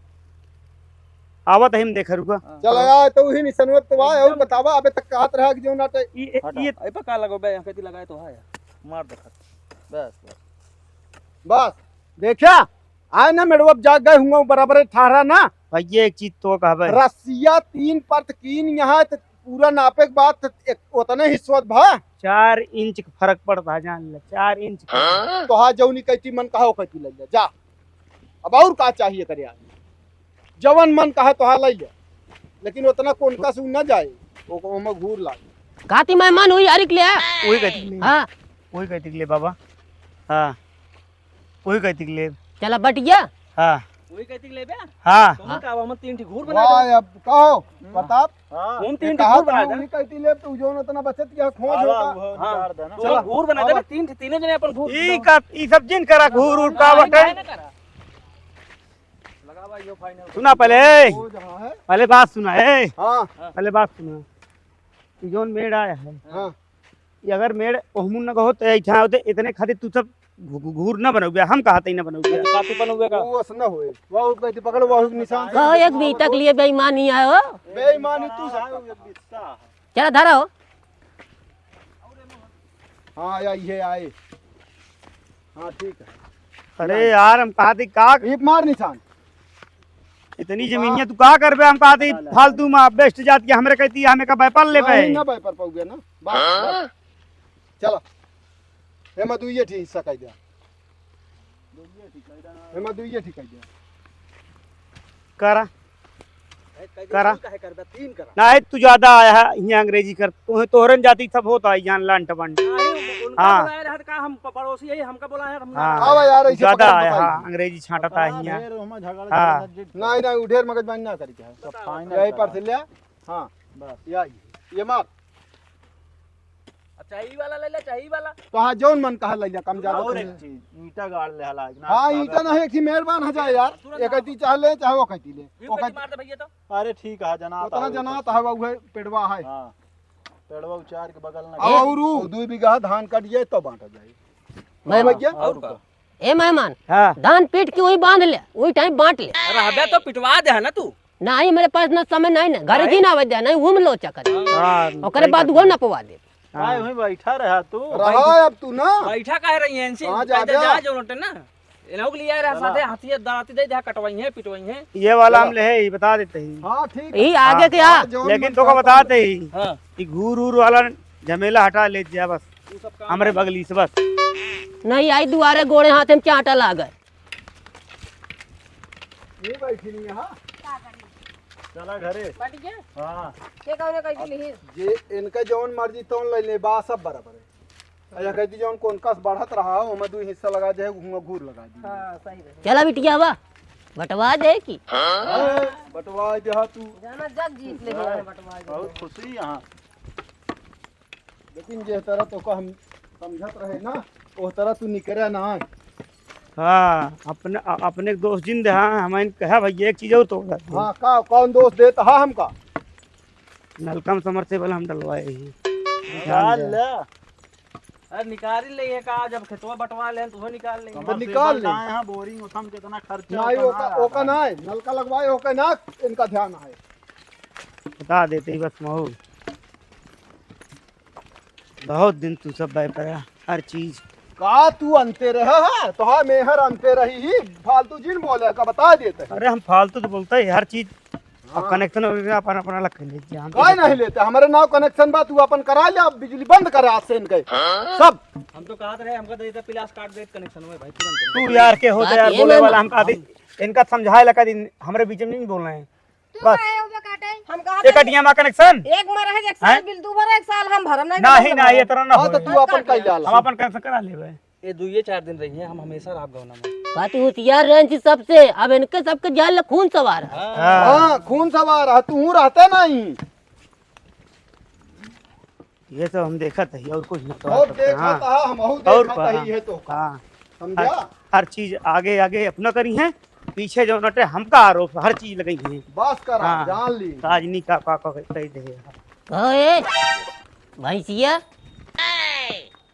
[SPEAKER 2] आवत हम देख रुका
[SPEAKER 1] चल आया तो ही निसनवत तो आए और बतावा अबे तक कहत रहा कि जो नाटे
[SPEAKER 2] ये
[SPEAKER 8] ए पे का लगो बे कहती लगाए तो है मार दे
[SPEAKER 6] बस
[SPEAKER 1] बस देखा आए ना मेरे अब जाग गए हुआ बराबर ठहरा ना
[SPEAKER 2] भैया एक चीज तो कहा भाई
[SPEAKER 1] रसिया 3 पर कीन यहाँ तो पूरा नापे के बाद तो उतने हिस्सत भा
[SPEAKER 2] 4 इंच का फर्क पड़ता है जान ले 4 इंच का।
[SPEAKER 1] तो हा जौनी कहती मन कहा कहती ले जा अब और का चाहिए करे आदमी जवन मन कहा तो हा ले ले लेकिन उतना कौन का सुन ना जाए वो में घूर ला
[SPEAKER 4] काती मेहमान हुई यार ले
[SPEAKER 2] वही कहती ले
[SPEAKER 4] हाँ
[SPEAKER 2] वही कहती ले बाबा हाँ वही कहती ले
[SPEAKER 4] चला बटिया
[SPEAKER 2] हाँ
[SPEAKER 8] वही कहती ले बे
[SPEAKER 2] हाँ
[SPEAKER 8] तुम का हम 3 घूर बना
[SPEAKER 1] वाह अब कहो प्रताप
[SPEAKER 6] हां
[SPEAKER 8] तुम
[SPEAKER 1] ये
[SPEAKER 8] 3
[SPEAKER 1] कहा
[SPEAKER 8] घूर बना
[SPEAKER 1] तो
[SPEAKER 8] दे
[SPEAKER 1] नहीं कहती ले तू जो उतना बचत किया खोज
[SPEAKER 6] आवा
[SPEAKER 1] होगा
[SPEAKER 6] वो निकाल देना
[SPEAKER 8] चलो घूर बना दे 3 जने अपन घूर
[SPEAKER 2] ई का ई सब जिन करा घूर उड़ का बटे
[SPEAKER 8] लगावा यो फाइनल
[SPEAKER 2] सुना पहले
[SPEAKER 1] वो जहाँ है
[SPEAKER 2] पहले बात सुना है
[SPEAKER 1] हाँ
[SPEAKER 2] पहले बात सुना ई जोन मेड़ आया है
[SPEAKER 1] हाँ
[SPEAKER 2] ये अगर मेड़ ओहमुन न कहो तो इठा होते इतने खातिर तू सब घूर न बनोगे हम कहते ही न बनोगे
[SPEAKER 8] काफी पन हुए का
[SPEAKER 1] वो न होए वो कहती पकड़ वो निशान
[SPEAKER 4] कहो एक भी तक लिए बेईमानी है हो
[SPEAKER 1] बेईमानी तू सा
[SPEAKER 4] चला धरा हो
[SPEAKER 1] हाँ या ये आए हाँ ठीक है
[SPEAKER 2] अरे यार हम कहते का
[SPEAKER 1] एक मार निशान
[SPEAKER 2] इतनी जमीनिया तू का करबे हम कहते फालतू में बेस्ट जात के हमरे कहती हमें का व्यापार ले पे
[SPEAKER 1] ना भाई पर पाऊ गया ना बस चलो हेमा दुइये ठीक हिस्सा कह दिया हेमा दुइये ठीक कह दिया
[SPEAKER 2] करा करा
[SPEAKER 8] काहे कर 3 करा
[SPEAKER 2] ना है तू ज्यादा आया है यहाँ अंग्रेजी कर तू तोहरन जाती सब होता है जान लांट बंट
[SPEAKER 8] उनका
[SPEAKER 2] हाँ।
[SPEAKER 8] बुलाया रहा का हम पड़ोसी है हमका बुलाया हम
[SPEAKER 1] आवा यार
[SPEAKER 2] हाँ
[SPEAKER 1] ऐसे
[SPEAKER 2] ज्यादा
[SPEAKER 1] पकड़
[SPEAKER 2] आया
[SPEAKER 1] बताई।
[SPEAKER 2] हाँ अंग्रेजी छांटता है यहाँ
[SPEAKER 6] ढेर हम झगड़ा
[SPEAKER 2] हाँ।
[SPEAKER 1] नहीं नहीं उधेर मगजमारी ना करी क्या
[SPEAKER 6] सब फाइनल
[SPEAKER 1] यही पर से लिया हाँ बस या ये मार
[SPEAKER 8] चाहिए वाला ले ले चाहिए वाला
[SPEAKER 1] तो हाँ जौन मन कहा ले जा कम ज्यादा
[SPEAKER 6] और
[SPEAKER 1] तो
[SPEAKER 6] एक
[SPEAKER 1] नहीं।
[SPEAKER 6] चीज ईटा गाड़ ले हला
[SPEAKER 1] हाँ ईटा नहीं एक मेहरबान हो जाए यार एक कहती चाहे ले चाहे वो कहती ले
[SPEAKER 8] फिर
[SPEAKER 1] वो
[SPEAKER 8] कटी
[SPEAKER 1] कहती
[SPEAKER 8] मार दे भैया तो
[SPEAKER 6] अरे ठीक है जना
[SPEAKER 1] उतना जना तो हवा उहे पेड़वा है
[SPEAKER 6] हां पेड़वा उचार के बगल ना
[SPEAKER 1] और 2 बीघा धान कटिए तो बांटा जाए
[SPEAKER 4] मैं
[SPEAKER 1] भैया
[SPEAKER 8] और का
[SPEAKER 4] ए मेहमान
[SPEAKER 2] हाँ
[SPEAKER 4] धान पीट के वही बांध ले वही टाइम बांट ले
[SPEAKER 8] रहबे तो पिटवा दे है ना तू
[SPEAKER 4] नहीं मेरे पास ना समय नहीं ना घर जी ना बजा नहीं घूम लो चक्कर
[SPEAKER 2] हाँ
[SPEAKER 4] ओकरे बाद वो नपवा दे
[SPEAKER 6] आए वहीं बैठा रहा तू
[SPEAKER 1] रहा अब तू ना
[SPEAKER 8] बैठा काहे रही है इनसे
[SPEAKER 1] हाँ, जा,
[SPEAKER 8] जा
[SPEAKER 1] जा।
[SPEAKER 8] जा जो नोटे ना इनको लिया रहा साथे हाथी दराती दे जा कटवाई है पिटवाई है
[SPEAKER 2] ये वाला हम ले है ही बता देते ही
[SPEAKER 1] हाँ ठीक
[SPEAKER 4] यही आगे क्या
[SPEAKER 1] जौन
[SPEAKER 2] लेकिन
[SPEAKER 1] मन
[SPEAKER 2] तो का
[SPEAKER 1] कहा
[SPEAKER 2] बताते ही
[SPEAKER 8] हां
[SPEAKER 2] कि घूर उर वाला झमेला हटा ले जा बस
[SPEAKER 8] तू सब काम
[SPEAKER 2] हमरे बगली से बस
[SPEAKER 4] नहीं आई दुआरे गोड़े हाथ में चांटा ला गए
[SPEAKER 1] ये बैठी नहीं यहाँ
[SPEAKER 6] चला घरे हां
[SPEAKER 7] के कहने कह दिली
[SPEAKER 1] जे इनका जौन मर्जी तौन ले ले बा सब बराबर है अच्छा कहती जौन कौन कस बढ़त रहा हो मैं 2 हिस्सा लगा दे घूर लगा दी
[SPEAKER 7] हां सही है
[SPEAKER 4] चला बिटिया बा बटवा दे की
[SPEAKER 1] बटवा दे तू
[SPEAKER 7] जाना जग जीत ले बटवा
[SPEAKER 6] बहुत खुशी यहां
[SPEAKER 1] लेकिन जे तरह तो का हम समझत रहे ना ओ तरह तू निकरे ना
[SPEAKER 2] हाँ अपने अपने दोस्त जिंद हाँ हमें कहा भैया एक चीज और तो
[SPEAKER 1] हाँ का कौन दोस्त देता हाँ हमका
[SPEAKER 2] नलका में समरसेबल हम डलवाए ही
[SPEAKER 6] निकाल ले
[SPEAKER 8] अरे निकाल ही ले का जब खेतवा बंटवा ले तो निकाल ले
[SPEAKER 1] तो निकाल ले
[SPEAKER 6] यहाँ बोरिंग उठम कितना खर्चा
[SPEAKER 1] नहीं
[SPEAKER 6] होता है।
[SPEAKER 1] ओका ना है नलका लगवाए ओका ना इनका ध्यान है
[SPEAKER 2] बता देते ही बस महू बहुत दिन तू सब भाई पड़ा हर चीज
[SPEAKER 1] का तू अंते रहा है तो हाँ मेहर अंते रही ही फालतू जिन बोले का बता देते
[SPEAKER 2] अरे हम फालतू तो बोलते हैं हर चीज अब कनेक्शन अपन अपना लग लीजिए हम
[SPEAKER 1] काय नहीं लेते हमारे नाव कनेक्शन बा तू अपन करा ले बिजली बंद करे आज से इनके सब
[SPEAKER 8] हम तो कहा रहे हमका दे पिलास काट दे कनेक्शन में भाई तुरंत
[SPEAKER 2] तू यार के होते यार बोले वाला हम कहा इनका समझाए लगा दिन हमारे बीच में नहीं बोल रहे हैं बस
[SPEAKER 7] हम कहा
[SPEAKER 2] एक कटिया में कनेक्शन
[SPEAKER 7] एक मार है एक साल बिल दूसरा एक साल हम भरम नहीं
[SPEAKER 2] नहीं नहीं ये तरह ना
[SPEAKER 1] हाँ
[SPEAKER 2] हो
[SPEAKER 1] तो तू अपन कह ले
[SPEAKER 2] हम अपन कनेक्शन करा लेबे
[SPEAKER 8] ये 2-4 दिन रही है हम हमेशा रात गौना में
[SPEAKER 4] बाती होशियार रहन थी सबसे अब इनके सबके जाल में खून सवार है।
[SPEAKER 1] हाँ खून सवार है तू रहते नहीं
[SPEAKER 2] ये तो हम देखा था और कुछ नहीं
[SPEAKER 1] और देखा था हम
[SPEAKER 2] और
[SPEAKER 1] देखा ही है तो
[SPEAKER 2] हाँ
[SPEAKER 1] समझा
[SPEAKER 2] हर चीज आगे आगे अपना करी है पीछे जो नटे हमका आरोप हर चीज लगाई है
[SPEAKER 1] बस करा
[SPEAKER 2] हाँ।
[SPEAKER 1] जान ली
[SPEAKER 2] राजनी का कही दे
[SPEAKER 4] ओए भैंसिया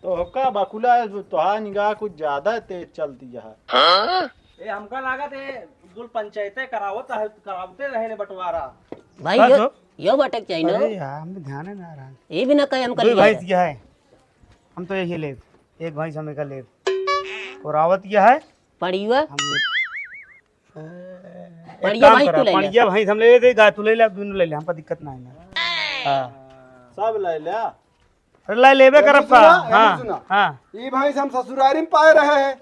[SPEAKER 6] तो का बकुला तोहार निगाह कुछ ज्यादा तेज चलती है।
[SPEAKER 8] ए हमका लागत है गुल पंचायतें करावते रहे ने बंटवारा
[SPEAKER 4] भाई
[SPEAKER 2] बस
[SPEAKER 4] यो
[SPEAKER 2] हो।
[SPEAKER 4] यो भटक चाहिए ना
[SPEAKER 2] अरे यार हमें ध्यान है ना रहा
[SPEAKER 4] ये भी ना कहे हम
[SPEAKER 2] दो
[SPEAKER 4] कर
[SPEAKER 2] भैंस क्या है हम तो यही ले एक भैंस हमें का ले और आवत क्या है
[SPEAKER 4] पड़ी हुआ
[SPEAKER 2] हम
[SPEAKER 4] बढ़िया भैंस तू ले ले।
[SPEAKER 2] बढ़िया भैंस हम ले गाय तू ले ले दोनों ले ले हमको दिक्कत नहीं है हाँ
[SPEAKER 6] सब ले लिया
[SPEAKER 2] अरे ले लेबे करब का
[SPEAKER 1] सुना,
[SPEAKER 2] हाँ हाँ
[SPEAKER 1] ये भाई हम ससुरारी में पाए रहे हैं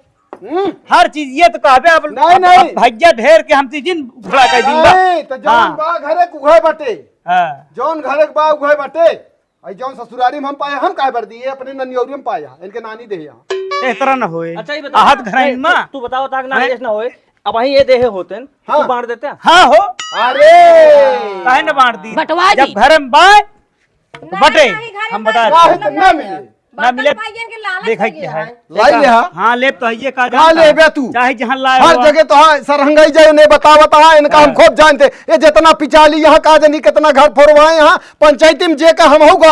[SPEAKER 2] हर चीज ये तो कहबे अब
[SPEAKER 1] नहीं।
[SPEAKER 2] भैया ढेर के हम जिन घोड़ा कह दूंगा
[SPEAKER 1] नहीं तो जौन बा घरे कुघे बटे
[SPEAKER 2] हाँ
[SPEAKER 1] जौन घरे बा उघे बटे आई जौन ससुरारी में हम पाए हम काहे बर दिए अपने ननियोरी में पाया इनके नानी दे यहाँ
[SPEAKER 2] इस तरह ना होए
[SPEAKER 8] अच्छा ये बता
[SPEAKER 2] आहत घर मां
[SPEAKER 8] तू बताओ ताक ना ना होए अब वहीं ये देहे होते हैं
[SPEAKER 1] हाँ।
[SPEAKER 8] तू बांट देते हैं
[SPEAKER 2] हाँ हो
[SPEAKER 1] अरे
[SPEAKER 2] काहे न बांट दी
[SPEAKER 4] बंटवा दी।
[SPEAKER 2] जब घर में बाय तो बटे हम बता
[SPEAKER 1] काहे तो ना मिले
[SPEAKER 2] ना मिले
[SPEAKER 7] के लालच
[SPEAKER 2] देखा
[SPEAKER 7] लगी
[SPEAKER 2] क्या है
[SPEAKER 1] लाई ले हाँ
[SPEAKER 2] हाँ लेप तो ये का
[SPEAKER 1] कहाँ ले बे तू
[SPEAKER 2] चाहे जहाँ लाए
[SPEAKER 1] हर
[SPEAKER 2] हुआ।
[SPEAKER 1] जगह तो हाँ सरहंगाई जाए नहीं बतावत हाँ इनका हम खूब जानते ये जितना पिचाली यहाँ का जनी कितना घर फोरवाए यहाँ पंचायती में जे का हम होगा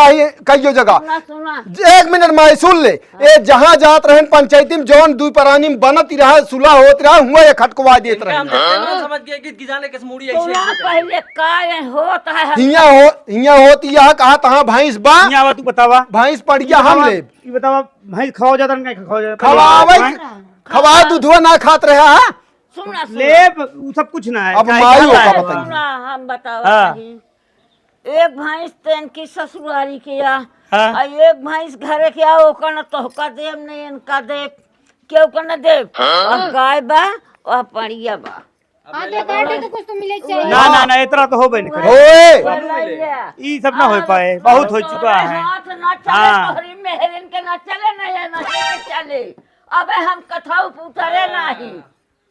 [SPEAKER 1] कईयो जगह
[SPEAKER 3] सुना सुना
[SPEAKER 1] एक मिनट में सुन ले ये जहाँ जात रहे पंचायती में जौन दुई परानी में बनत रहा सुलह होत रहा हुआ ये खटकवा देत रहे
[SPEAKER 8] हम देखते हैं ना समझ गए कि गिजाने किस मूड़ी ऐसे
[SPEAKER 3] सुना पहले का होता है
[SPEAKER 1] हिया होती यहाँ कहा तहाँ भैंस बा
[SPEAKER 2] यहाँ आवा तू बतावा
[SPEAKER 1] भैंस पड़िया हम ले
[SPEAKER 2] ये बतावा भैंस खाओ जाता नहीं खाओ जाता
[SPEAKER 1] खवावे खवा दूधवा ना खात रहा है
[SPEAKER 3] सुना सुना
[SPEAKER 2] लेप वो सब कुछ ना है
[SPEAKER 1] अब
[SPEAKER 2] चाहे
[SPEAKER 1] माई
[SPEAKER 2] जहाँ
[SPEAKER 1] होगा
[SPEAKER 2] लाए।
[SPEAKER 1] बताइए
[SPEAKER 3] सुना हम बताओ
[SPEAKER 2] हाँ।
[SPEAKER 3] सही एक भैंस तेन की ससुरारी किया
[SPEAKER 2] हाँ।
[SPEAKER 3] और एक भैंस घरे किया ओकर न तोहका देव नहीं इनका देव केहू का न देव और गाय बा और पड़िया बा
[SPEAKER 5] हाँ दे काटे तो कुछ तो मिले चाहिए
[SPEAKER 2] ना ना इतना तो हो बे नहीं करे
[SPEAKER 1] ओए
[SPEAKER 2] ये सब ना हो पाए बहुत हो चुका है
[SPEAKER 3] हाथ ना चले
[SPEAKER 2] हाँ।
[SPEAKER 3] तोहरी मेहरिन के ना चले ना ये नहीं के चले अबे हम कथा उतरे नहीं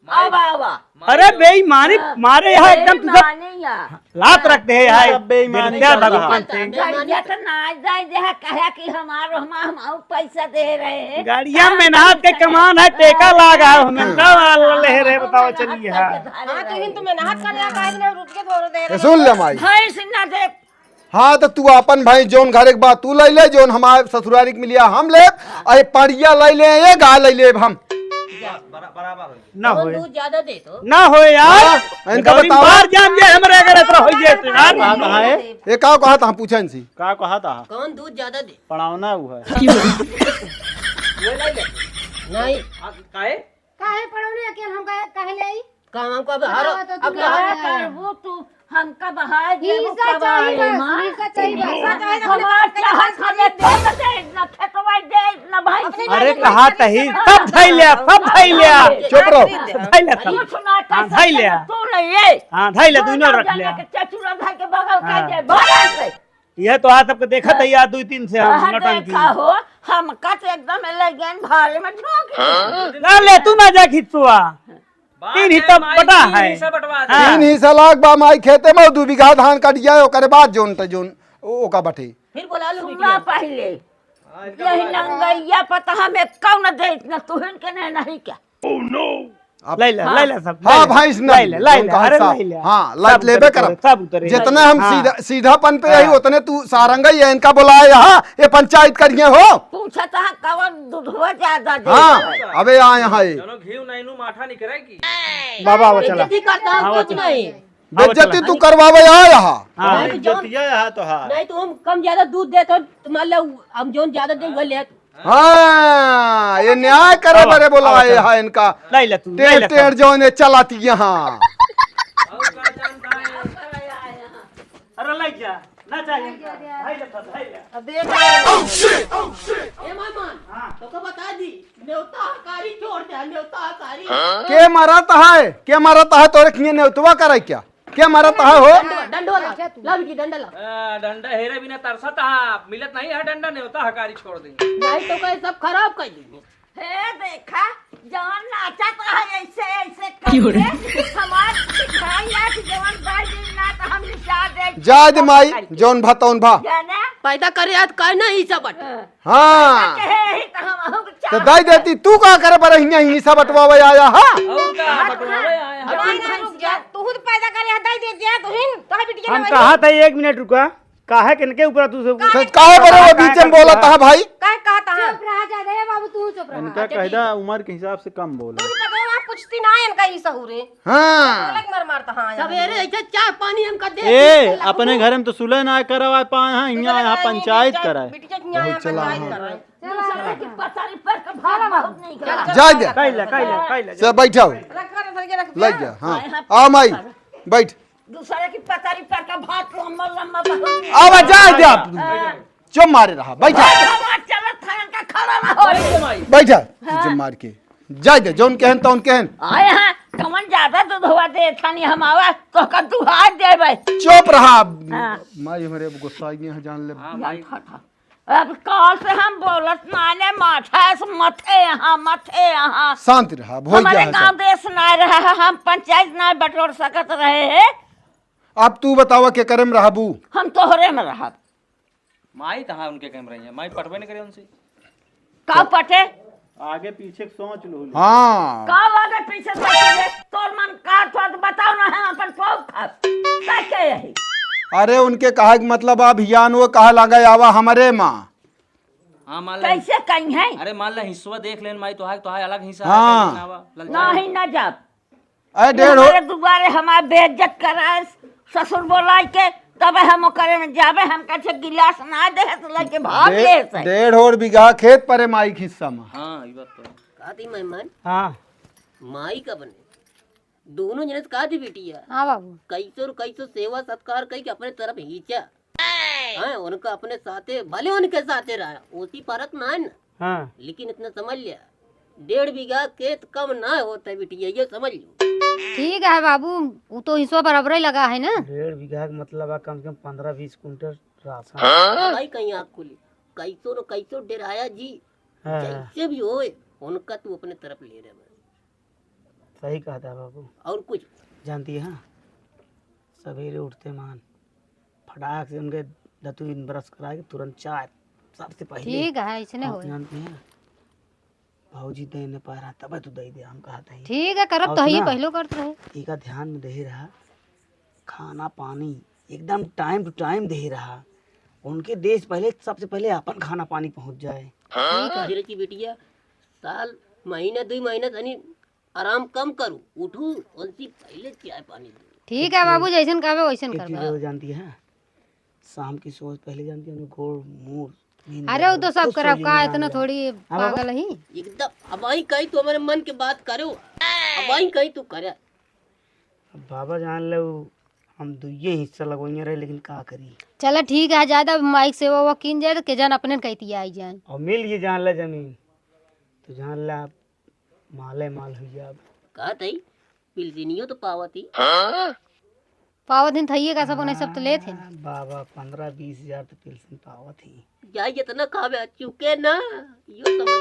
[SPEAKER 3] अब आवा
[SPEAKER 2] अरे बेईमानी मारे यहाँ एकदम तू सब
[SPEAKER 3] मानिया
[SPEAKER 2] लात रखते हैं यहाँ
[SPEAKER 6] सब बेईमानी
[SPEAKER 2] क्या
[SPEAKER 6] कर रहा है।
[SPEAKER 2] भगवान से
[SPEAKER 3] गाड़िया तो ना जाए जे कहे कि हमारो हम पैसा दे रहे हैं
[SPEAKER 2] गाड़िया मेहनत के कमान है टेका लागा है हमें ना ले रहे बताओ चलिए हाँ
[SPEAKER 7] हां तो हिन तुम्हें नाहत करने का इतने रुक के थोड़े दे रहे
[SPEAKER 1] सुन ले माई
[SPEAKER 3] भैंस ना दे
[SPEAKER 1] हाँ तो तू अपन भाई जोन घरे के बाद तू ले ले जोन हमारे ससुरारी के मिलिया हम ले अरे पड़िया ले ले ये गाय ले ले हम
[SPEAKER 2] ना होए
[SPEAKER 4] दूध ज्यादा दे तो
[SPEAKER 2] ना हो यार
[SPEAKER 1] हाँ, इनका
[SPEAKER 2] गौरी
[SPEAKER 1] बताओ।
[SPEAKER 2] मार जाम ये हमरे अगर इतना हो जाए तो यार
[SPEAKER 6] कहाँ है
[SPEAKER 1] ये का कहा था पूछे इनसे
[SPEAKER 6] का कहा था
[SPEAKER 4] कौन दूध ज्यादा दे
[SPEAKER 6] पढ़ावना हुआ है
[SPEAKER 4] नहीं
[SPEAKER 5] काहे पड़ोने अकेले हम काहे ले आई
[SPEAKER 4] काम हमको अब हर अब
[SPEAKER 3] क्या करबू तू हमका बहाए देबू
[SPEAKER 5] हिस्सा चाहिए
[SPEAKER 3] कबाए
[SPEAKER 5] बस
[SPEAKER 3] मां
[SPEAKER 5] हिस्सा चाहिए बस
[SPEAKER 3] हमार चाहत हमें दे दे इतना खेतवा दे इतना भाई
[SPEAKER 2] अरे कहा तही सब धई लिया
[SPEAKER 1] चुप रहो
[SPEAKER 2] धई लिया सब
[SPEAKER 3] कुछ ना
[SPEAKER 2] हाँ,
[SPEAKER 3] कर
[SPEAKER 2] धई लिया।
[SPEAKER 3] तू नहीं ये
[SPEAKER 2] हाँ धई लिया दोनों रख लिया
[SPEAKER 3] चचुरा भाई के बगल
[SPEAKER 2] हाँ।
[SPEAKER 3] कर दे बड़ा से
[SPEAKER 2] यह तो आज सबको देखा था यार 2-3 से हम
[SPEAKER 3] हाँ,
[SPEAKER 2] नटंकी
[SPEAKER 3] देखा हो हम कट एकदम लगन भारे में झोंक
[SPEAKER 2] ना ले तू ना जा खिचुआ तीन हिस्सा बटा है
[SPEAKER 8] बटवा दे
[SPEAKER 2] हाँ।
[SPEAKER 1] तीन हिस्सा लाख बा माई खेते में 2 बीघा धान कट गया ओकरे बाद जोन त जोन ओका बटे
[SPEAKER 4] फिर बोला लो
[SPEAKER 3] सुना पहले यही नंगैया पता हमें कौन दे इतना तुहिन के नहीं क्या
[SPEAKER 1] अब-
[SPEAKER 2] ले ले सब
[SPEAKER 1] हाँ भाई इसने
[SPEAKER 2] ले ले अरे ले ले
[SPEAKER 1] हाँ लाइट लेबे कर
[SPEAKER 2] सब उतरे
[SPEAKER 1] जितना हम
[SPEAKER 2] हाँ।
[SPEAKER 1] सीधापन पे यही उतने तू सारंगा ही है इनका बुलाया यहाँ ये पंचायत करिए हो
[SPEAKER 3] पूछा था कवन दूधवा ज्यादा दे
[SPEAKER 1] हाँ अबे आ यहाँ ये
[SPEAKER 8] दोनों घी नहीं नु माठा नहीं करेगी
[SPEAKER 2] बाबा आओ चला
[SPEAKER 4] बेइज्जती करता हूँ कुछ नहीं।
[SPEAKER 1] बेइज्जती तू करवावे आ यहाँ
[SPEAKER 2] हाँ
[SPEAKER 4] नहीं तो
[SPEAKER 6] यहाँ तो हाँ
[SPEAKER 4] नहीं तो हम कम ज्यादा दूध देते हो तुम्हारे लिए हम जो ज्यादा देंगे वो ले
[SPEAKER 1] हाँ ये न्याय करे बरे बुलाए यहाँ इनका
[SPEAKER 2] ले ले तू ले
[SPEAKER 1] टेढ़
[SPEAKER 2] ले
[SPEAKER 1] टेढ़ जो इन्हें चलाती यहाँ
[SPEAKER 2] अरे ले जा ना चाहिए ले ले सब ले ले
[SPEAKER 4] ए मेहमान तो को बता दी न्योता हकारी छोड़ दे न्योता हकारी
[SPEAKER 1] के मरता है तोरे खिए नेउतवा करे क्या के मरता है हो
[SPEAKER 4] डंडो ला बिटी डंडा ला
[SPEAKER 8] डंडा हेरे बिना तरसा था मिलत नहीं है डंडा नहीं होता हकारी छोड़ देंगे
[SPEAKER 4] नहीं तो कहीं सब खराब कर देंगे
[SPEAKER 3] हे देखा जवान नाचत रहा ऐसे ऐसे करके हमार सिखाया कि जवान गाय दिन ना तो हम निशा दे
[SPEAKER 1] जाद माई जौन भा तौन भा
[SPEAKER 3] जाना
[SPEAKER 4] पैदा करे आज कहना ही सब बट
[SPEAKER 1] हाँ
[SPEAKER 3] कहे ही तो हम हम
[SPEAKER 1] तो दाई देती तू का करे पर ही सब बटवावे आया हाँ
[SPEAKER 8] और का बटवावे आया
[SPEAKER 7] तू खुद पैदा करे हटाई दे दिया तुहिन तो बिटिया
[SPEAKER 2] हम कहा था 1 मिनट रुका काहे किनके ऊपर तू सब
[SPEAKER 1] काहे बरे वो बीच में बोला था भाई
[SPEAKER 7] काय कहा था
[SPEAKER 5] चुप रहा जा दे बाबू तू चुप रहा
[SPEAKER 6] इनका कहदा उम्र के हिसाब से कम बोलो
[SPEAKER 7] तू पता आप पूछती ना इनका ही सहूरे
[SPEAKER 1] हाँ
[SPEAKER 7] अलग मर मारता हां
[SPEAKER 4] सवेरे ऐसे चाय पानी हम कर दे
[SPEAKER 6] ए अपने घर में तो सुलह ना करवा पाए हैं यहाँ पंचायत कराए
[SPEAKER 7] बिटिया न्याय पंचायत कर रहे
[SPEAKER 3] दूसरे की पसारी पर का भाग बहुत नहीं करा
[SPEAKER 1] जा दे
[SPEAKER 2] कह ले
[SPEAKER 1] से बैठाओ
[SPEAKER 7] रख कर रख
[SPEAKER 1] लग जा हाँ आ माई बैठ
[SPEAKER 3] दूसरे की पसारी पर का भाग लम्बा लम्बा बहुत
[SPEAKER 1] अब जा दे आप चुप मारे रहा बैठा
[SPEAKER 3] चलत था इनका खड़ा ना हो
[SPEAKER 1] बैठा चुप मार के जा दे जौन कहन तौन कहन
[SPEAKER 3] आए हैं कमन ज्यादा दूध हुआ दे थानी हम आवा तो का तू हाथ दे भाई
[SPEAKER 1] चुप रहा
[SPEAKER 3] हाँ।
[SPEAKER 1] माई हमारे गुस्सा आई है जान ले
[SPEAKER 3] अब कॉल से हम बोलत नाने माथा से मथे यहाँ
[SPEAKER 1] शांत रहा भोल
[SPEAKER 3] हमारे
[SPEAKER 1] जा
[SPEAKER 3] गांव देश ना रहा है हम पंचायत ना बटोर सकत रहे हैं
[SPEAKER 1] अब तू बतावा के करम रहबू
[SPEAKER 3] हम तोहरे में रहा
[SPEAKER 8] माई तहां उनके कैमरे हैं माई पटवे नहीं करे उनसे
[SPEAKER 3] का पटे
[SPEAKER 6] आगे पीछे सोच लो
[SPEAKER 1] हाँ
[SPEAKER 3] का आगे पीछे सोचे तोर मन का तो बताओ ना हम अपन पौक खा कैसे यही
[SPEAKER 1] अरे उनके कहा कि मतलब अभियान वो कहा लगा आवा हमारे माँ
[SPEAKER 8] हां मान ले
[SPEAKER 3] कैसे कहीं है
[SPEAKER 8] अरे मान ले हिस्सा देख लेन माई तो है अलग हिस्सा
[SPEAKER 1] हाँ।
[SPEAKER 8] है
[SPEAKER 3] नहीं न जब
[SPEAKER 1] अरे डेढ़ हो
[SPEAKER 3] हमारे दुबारे हमारे बेइज्जत कराए ससुर बोला के तब हम करे में जावे हम कहे गिलास ना दे तो लेके भाग ले से
[SPEAKER 1] डेढ़ और बीघा खेत परे माई के हिस्सा में
[SPEAKER 8] हां ये बात तो
[SPEAKER 4] कहती मेहमान
[SPEAKER 2] हां
[SPEAKER 4] माई का बने दोनों जने कहा थी बिटिया
[SPEAKER 5] हाँ बाबू
[SPEAKER 4] कैसो सेवा सत्कार कई के अपने तरफ खींचा हाँ उनका अपने साथे भले उनके साथे रहा उसी परत ना है ना
[SPEAKER 2] हां
[SPEAKER 4] लेकिन इतना समझ लिया 1.5 बीघा खेत कम ना होता है बिटिया ये समझ लो
[SPEAKER 5] ठीक है बाबू वो तो हिस्सा बराबर ही लगा है ना
[SPEAKER 2] 1.5 बीघा का मतलब है कम से कम 15-20 कुंटल राशन
[SPEAKER 4] भाई कहीं आँख खुली कैसो न कैसो डेराया जी
[SPEAKER 2] हाँ।
[SPEAKER 4] जैसे भी होए उनका तू अपने तरफ ले रहे
[SPEAKER 2] सही कहा था बाबू
[SPEAKER 4] और कुछ
[SPEAKER 2] जानती है सवेरे उठते मान फटाक से उनके दतुन ब्रश करा के तुरंत चाय सबसे पहले
[SPEAKER 5] ठीक है ऐसे नहीं
[SPEAKER 2] आप
[SPEAKER 5] हो
[SPEAKER 2] जानती हैं भाजी दे न पा रहा तब तू दे दे हम कहा था
[SPEAKER 5] ठीक है करब
[SPEAKER 2] और
[SPEAKER 5] तो ये
[SPEAKER 2] सुना?
[SPEAKER 5] पहलो करते रहे
[SPEAKER 2] इका ध्यान में दे रहा खाना पानी एकदम टाइम टू टाइम दे रहा उनके देश पहले सबसे पहले अपन खाना पानी पहुंच जाए
[SPEAKER 4] धीरे की बिटिया साल महीना 2 महीना तनी आराम कम करूँ उठू उनसे पहले चाय पानी दे
[SPEAKER 5] ठीक है बाबू जैसन कहबे वैसन
[SPEAKER 2] एक चीज
[SPEAKER 5] करबे
[SPEAKER 2] और जानती है शाम की सोच पहले जानती है गोड़ मुंह नींद
[SPEAKER 5] अरे वो तो सब
[SPEAKER 2] कुछ
[SPEAKER 5] करब
[SPEAKER 2] सोची
[SPEAKER 5] का
[SPEAKER 2] ना
[SPEAKER 5] इतना
[SPEAKER 2] जाए।
[SPEAKER 5] थोड़ी
[SPEAKER 2] बाबा।
[SPEAKER 5] पागल ही
[SPEAKER 4] एकदम अब आई कहीं तो हमारे मन के बात करो अब आई कहीं तू करे
[SPEAKER 2] अब बाबा जान ले हम दुइये हिस्सा लगवाइए रहे लेकिन का करी
[SPEAKER 5] चलो ठीक है ज्यादा माइक से वो किन जाए तो के जान अपने कहती आई जाए
[SPEAKER 2] और मिल ये जान ले जमीन तो जान ले आप माले माल हो जाए
[SPEAKER 4] कहा थी पिलसिनियो तो पावती
[SPEAKER 5] पावा दिन थइए का सब सब तो ले थे
[SPEAKER 2] बाबा 15-20 हजार तो पेंशन पावा थी
[SPEAKER 4] जाए जितना खावे चुके ना यो समझ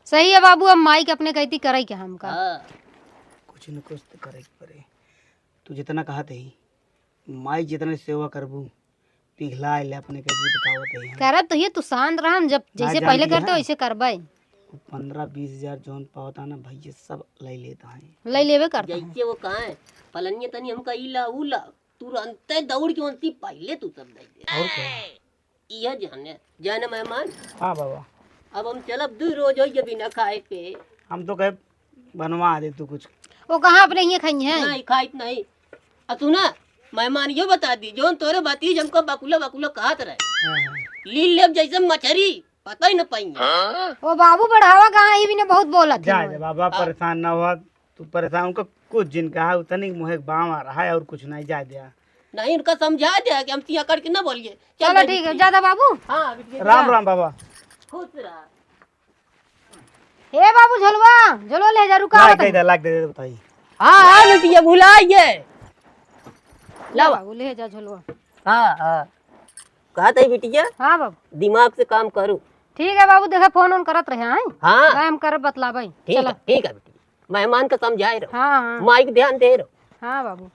[SPEAKER 5] सही है बाबू अब माई के अपने कहती करे क्या हमका
[SPEAKER 4] हाँ
[SPEAKER 2] कुछ न कुछ तो करे के पड़े तू जितना कहा थे माई जितना सेवा करबू पिघला ले अपने कहती बतावत है
[SPEAKER 5] करब तो ये तू शांत रह जब जैसे
[SPEAKER 2] जानती
[SPEAKER 5] पहले
[SPEAKER 2] है।
[SPEAKER 5] करते वैसे करबे
[SPEAKER 2] 15-20 हजार जौन पावता ना भैया सब ले लेता है।
[SPEAKER 5] ले लेवे करता है।
[SPEAKER 4] जैसे वो कहाँ है फलनिया तनी हमका इला उला तुरंत दौड़ के उनती पहले तू सब दे दे।
[SPEAKER 2] और क्या?
[SPEAKER 4] यह जाने जाने मेहमान
[SPEAKER 2] हाँ बाबा,
[SPEAKER 4] अब हम चलब 2 रोज हो बिना खाए के।
[SPEAKER 2] हम तो कहे बनवा दे तू कुछ।
[SPEAKER 5] वो कहाँ अपने ये खाई है?
[SPEAKER 4] नहीं खाइत नहीं। तू ना मेहमान यो बता दी जोन तोरे बाती हमको बकुला बकुला कहत रहे ली लेब जैसे मछरी पता ही न पाई।
[SPEAKER 5] वो बाबू बढ़ावा कहाँ ही भी ने बहुत बोला
[SPEAKER 2] जा
[SPEAKER 5] था।
[SPEAKER 2] जा बाबा, परेशान ना हुआ तू, परेशान उनको कुछ जिन कहा उतनी मुहे बाम आ रहा है और कुछ नहीं, जा दिया।
[SPEAKER 4] नहीं उनका समझा दिया कि हम तिया करके न बोलिए।
[SPEAKER 5] चलो ठीक है, ज्यादा बाबू।
[SPEAKER 4] हाँ बिटिया,
[SPEAKER 2] राम राम बाबा।
[SPEAKER 4] खुश रहा।
[SPEAKER 5] हे बाबू झलवा झलो ले जा, रुका
[SPEAKER 2] लाग दे बताइए।
[SPEAKER 4] हाँ बिटिया भुलाइए।
[SPEAKER 5] ला बाबू ले जा झलवा।
[SPEAKER 4] हाँ कहा था बिटिया
[SPEAKER 5] हाँ बाबू
[SPEAKER 4] दिमाग से काम करो।
[SPEAKER 5] ठीक है बाबू, देखा फोन ऑन करत रहे हैं।
[SPEAKER 4] हाँ
[SPEAKER 5] हम कर बतला भाई।
[SPEAKER 4] ठीक है बिटिया, मेहमान का समझाए रहो।
[SPEAKER 5] हाँ हाँ
[SPEAKER 4] माइक ध्यान दे रहो।
[SPEAKER 5] हाँ बाबू।